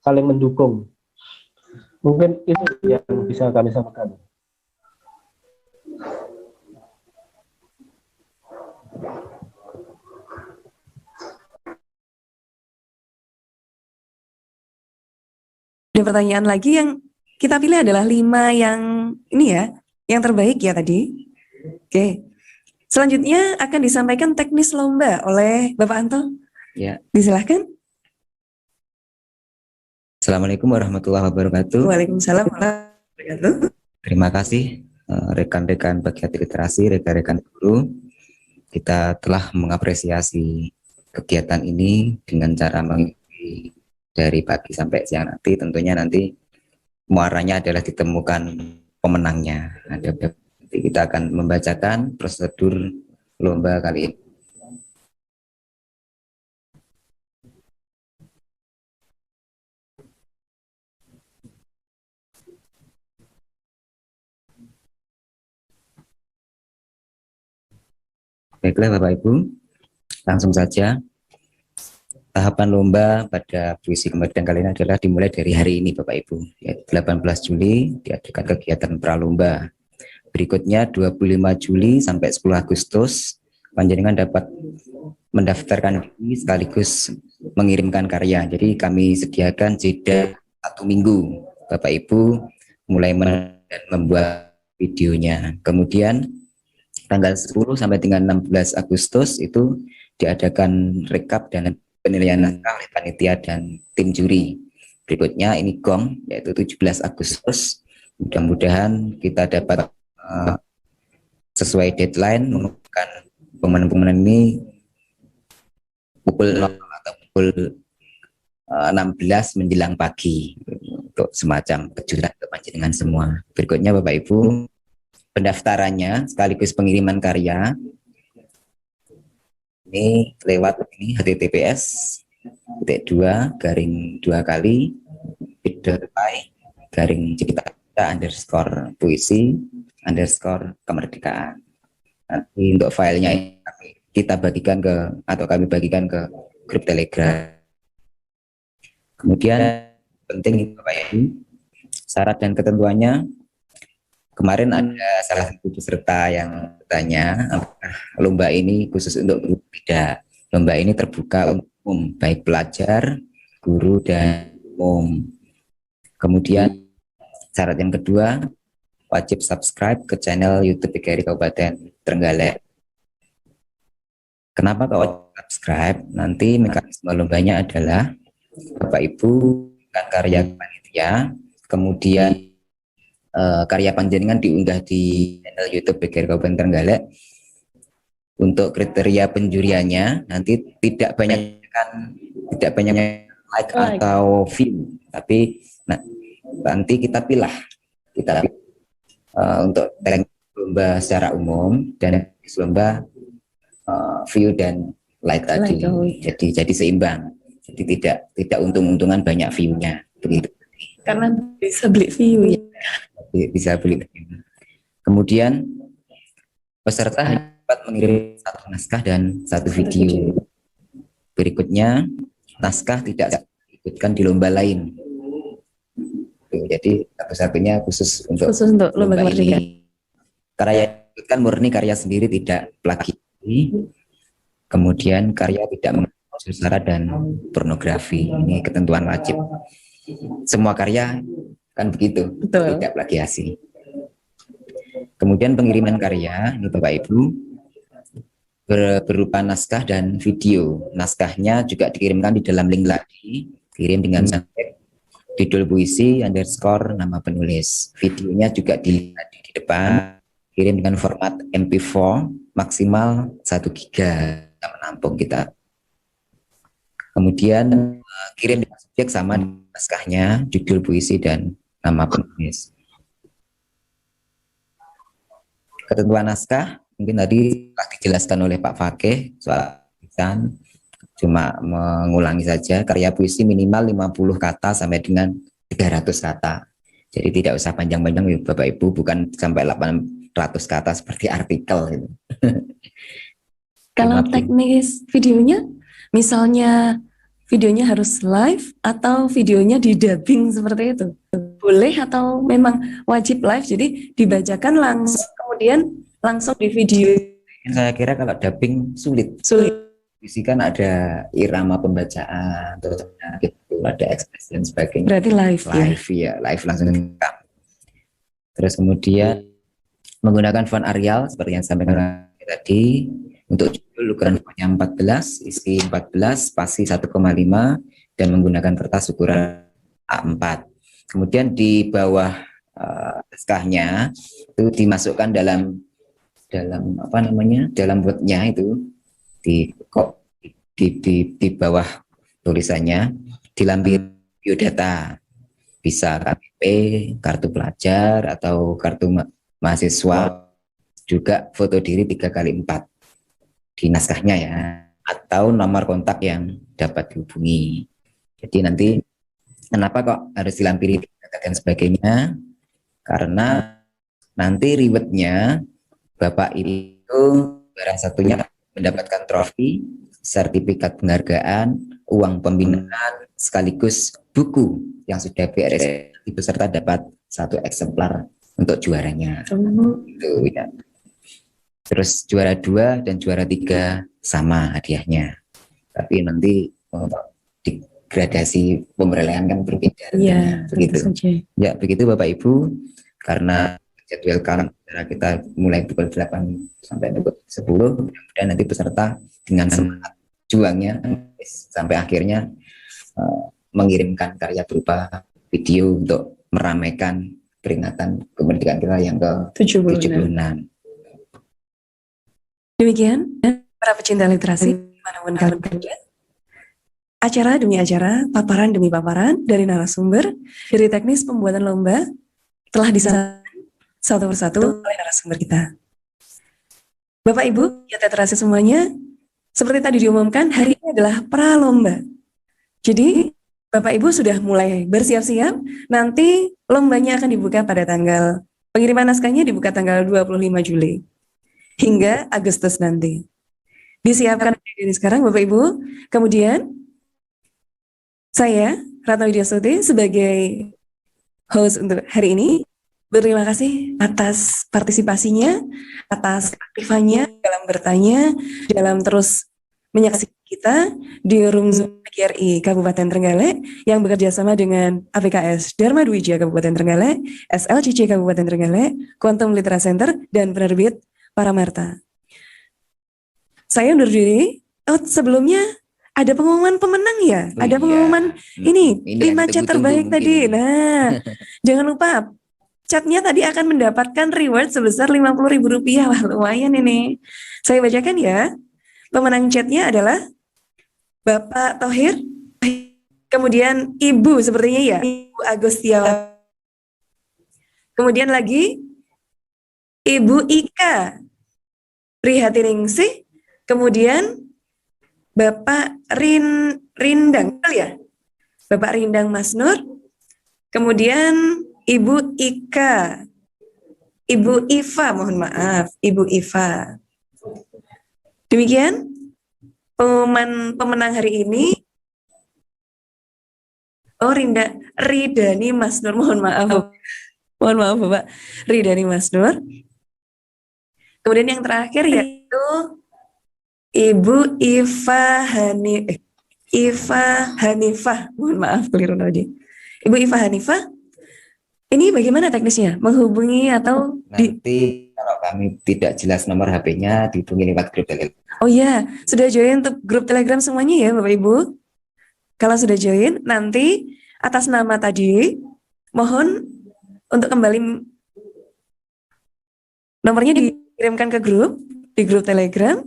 S3: saling mendukung. Mungkin itu yang bisa kami sampaikan.
S1: Ada pertanyaan lagi yang kita pilih adalah 5 yang ini ya, yang terbaik ya tadi. Oke. Selanjutnya akan disampaikan teknis lomba oleh Bapak Anto.
S7: Ya.
S1: Disilahkan.
S7: Assalamualaikum warahmatullahi wabarakatuh.
S1: Waalaikumsalam warahmatullahi wabarakatuh.
S7: Terima kasih rekan-rekan bagian literasi, rekan-rekan guru. Kita telah mengapresiasi kegiatan ini dengan cara mengikuti dari pagi sampai siang nanti. Tentunya nanti muaranya adalah ditemukan pemenangnya. Nanti kita akan membacakan prosedur lomba kali ini. Baiklah Bapak Ibu, langsung saja. Tahapan lomba pada puisi kemerdekaan kali ini adalah dimulai dari hari ini Bapak Ibu. Ya, 18 Juli diadakan kegiatan pralomba. Berikutnya 25 Juli sampai 10 Agustus, panjenengan dapat mendaftarkan diri sekaligus mengirimkan karya. Jadi kami sediakan jeda 1 minggu Bapak Ibu mulai membuat videonya. Kemudian tanggal 10 sampai dengan 16 Agustus itu diadakan rekap dan penilaian naskah oleh panitia dan tim juri. Berikutnya ini gong, yaitu 17 Agustus. Mudah-mudahan kita dapat sesuai deadline mengumumkan pemenang-pemenang ini pukul 0 atau pukul 16 menjelang pagi. untuk semacam kejutan untuk panjenengan semua. Berikutnya Bapak Ibu, pendaftarannya sekaligus pengiriman karya ini lewat ini https /2 : /puisi_kemerdekaan. Nanti untuk filenya kita bagikan ke, atau kami bagikan ke grup Telegram. Kemudian penting Bapak Ibu, syarat dan ketentuannya. Kemarin ada salah satu peserta yang bertanya, apakah lomba ini khusus untuk guru? Tidak. Lomba ini terbuka umum, baik pelajar, guru, dan umum. Kemudian syarat yang kedua, wajib subscribe ke channel YouTube PGRI Kabupaten Trenggalek. Kenapa kok wajib subscribe? Nanti mekanisme lombanya adalah Bapak Ibu kan karya panitia, kemudian karya panjenengan diunggah di channel YouTube PGRI Kabupaten Trenggalek. Untuk kriteria penjuriannya nanti tidak banyak like atau view, tapi nanti kita pilih untuk lomba secara umum dan lomba view dan like tadi. Jadi seimbang. Jadi tidak untung-untungan banyak view-nya begitu.
S1: Karena bisa beli view ya.
S7: Bisa beli. Kemudian peserta hanya dapat mengirim satu naskah dan satu video. Berikutnya naskah tidak diikutkan di lomba lain. Jadi satu-satunya khusus untuk
S1: lomba
S7: ini. Karya ikutkan murni karya sendiri, tidak plagiat. Kemudian karya tidak mengandung unsur sara dan pornografi. Ini ketentuan wajib. Semua karya kan begitu,
S1: Betul.
S7: tidak plagiasi. Kemudian pengiriman karya, ini Bapak Ibu, berupa naskah dan video. Naskahnya juga dikirimkan di dalam link tadi, kirim dengan subjek judul puisi _ nama penulis. Videonya juga di depan, kirim dengan format MP4 maksimal 1 GB menampung kita. Kemudian kirim dengan subjek sama naskahnya, judul puisi dan nama penulis. Ketentuan naskah mungkin tadi telah dijelaskan oleh Pak Fakih soal tulisan, cuma mengulangi saja. Karya puisi minimal 50 kata sampai dengan 300 kata. Jadi tidak usah panjang-panjang ya Bapak Ibu, bukan sampai 800 kata seperti artikel itu.
S1: Kalau teknis videonya, misalnya videonya harus live atau videonya di dubbing seperti itu? Boleh atau memang wajib live, jadi dibacakan langsung kemudian langsung di video?
S7: Saya kira kalau dubbing sulit. Puisi kan ada irama pembacaan, terus gitu, ada ekspresi dan sebagainya.
S1: Berarti live
S7: ya, live langsung. Terus kemudian menggunakan font Arial seperti yang sampaikan tadi. Untuk judul ukuran fontnya 14, isi 14, spasi 1,5 dan menggunakan kertas ukuran A4. Kemudian di bawah naskahnya itu dimasukkan dalam apa namanya? Dalam wordnya itu di bawah tulisannya dilampir biodata. Bisa KTP, kartu pelajar atau kartu mahasiswa, juga foto diri 3x4 di naskahnya ya, atau nomor kontak yang dapat dihubungi. Jadi nanti kenapa kok harus dilampiri dan sebagainya? Karena nanti rewardnya Bapak itu barang satunya mendapatkan trofi, sertifikat penghargaan, uang pembinaan, sekaligus buku yang sudah beres. Peserta dapat 1 eksemplar untuk juaranya. Itu ya. Terus juara 2 dan juara 3 sama hadiahnya. Tapi nanti di gradasi pemberhentian kan berbeda.
S1: Iya,
S7: begitu. Ya, begitu Bapak Ibu. Karena jadwalkan kita mulai pukul 8 sampai pukul 10, dan nanti peserta dengan semangat juangnya sampai akhirnya mengirimkan karya berupa video untuk meramaikan peringatan kemerdekaan kita yang ke-76.
S1: Demikian, para pecinta literasi, dimanapun kalian berada, acara demi acara, paparan demi paparan dari narasumber, dari teknis pembuatan lomba telah disampaikan satu persatu oleh narasumber kita. Bapak Ibu, ya terasa semuanya, seperti tadi diumumkan, hari ini adalah pralomba. Jadi, Bapak Ibu sudah mulai bersiap-siap, nanti lombanya akan dibuka pada pengiriman naskahnya dibuka tanggal 25 Juli hingga Agustus nanti. Disiapkan dari sekarang Bapak Ibu. Kemudian saya, Ratna Widyasuti, sebagai host untuk hari ini, berterima kasih atas partisipasinya, atas aktifannya dalam bertanya, dalam terus menyaksikan kita di room Zoom PGRI Kabupaten Trenggalek yang bekerja sama dengan APKS Dharma Dwija Kabupaten Trenggalek, SLCC Kabupaten Trenggalek, Quantum Litera Center, dan penerbit Paramarta. Saya undur diri. Oh, sebelumnya ada pengumuman pemenang ya?
S7: Oh,
S1: Ada
S7: iya.
S1: pengumuman ini
S7: Ini
S1: 5
S7: yang
S1: chat
S7: ditunggu-tunggu
S1: terbaik
S7: mungkin.
S1: tadi. Nah, jangan lupa chatnya tadi akan mendapatkan reward sebesar Rp50.000. Wah, lumayan ini. Saya bacakan ya. Pemenang chatnya adalah Bapak Thohir, kemudian Ibu sepertinya ya, Ibu Agustiawa. Kemudian lagi Ibu Ika Prihatiningsih, kemudian Bapak Rindang ya, Bapak Rindang Masnur, kemudian Ibu Ika, Ibu Iva, mohon maaf, Ibu Iva. Demikian pengumuman pemenang hari ini. Oh, Ridani Masnur, mohon maaf. Mohon maaf Bapak, Ridani Masnur. Kemudian yang terakhir yaitu Ibu Iva Hanifah. Mohon maaf, keliru tadi. Ibu Iva Hanifah. Ini bagaimana teknisnya? Menghubungi atau
S7: Nanti kalau kami tidak jelas nomor HP-nya dihubungi lewat grup Telegram.
S1: Oh iya, sudah join untuk grup Telegram semuanya ya Bapak Ibu? Kalau sudah join, nanti atas nama tadi, mohon untuk kembali nomornya dikirimkan ke di grup Telegram,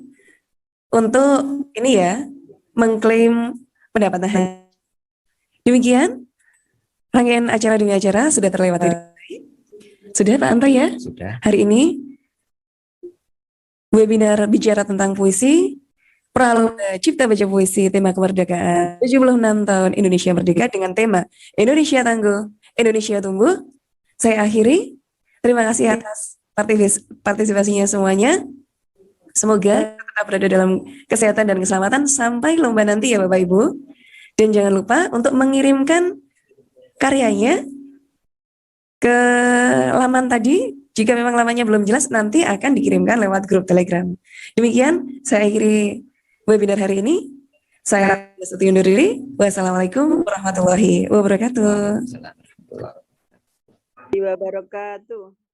S1: untuk ini ya, mengklaim pendapatan. Demikian, rangkaian acara demi acara sudah terlewati. Sudah Pak Anto ya?
S7: Sudah.
S1: Hari ini webinar bicara tentang puisi, Pralomba Cipta Baca Puisi tema kemerdekaan 76 tahun Indonesia Merdeka dengan tema Indonesia Tangguh, Indonesia Tumbuh. Saya akhiri. Terima kasih atas partisipasinya semuanya. Semoga tetap berada dalam kesehatan dan keselamatan sampai lomba nanti ya Bapak Ibu. Dan jangan lupa untuk mengirimkan karyanya ke laman tadi. Jika memang lamanya belum jelas, nanti akan dikirimkan lewat grup Telegram. Demikian, saya akhiri webinar hari ini. Saya undur diri. Wassalamualaikum warahmatullahi wabarakatuh.
S7: Waalaikumsalam.
S8: Wabarakatuh.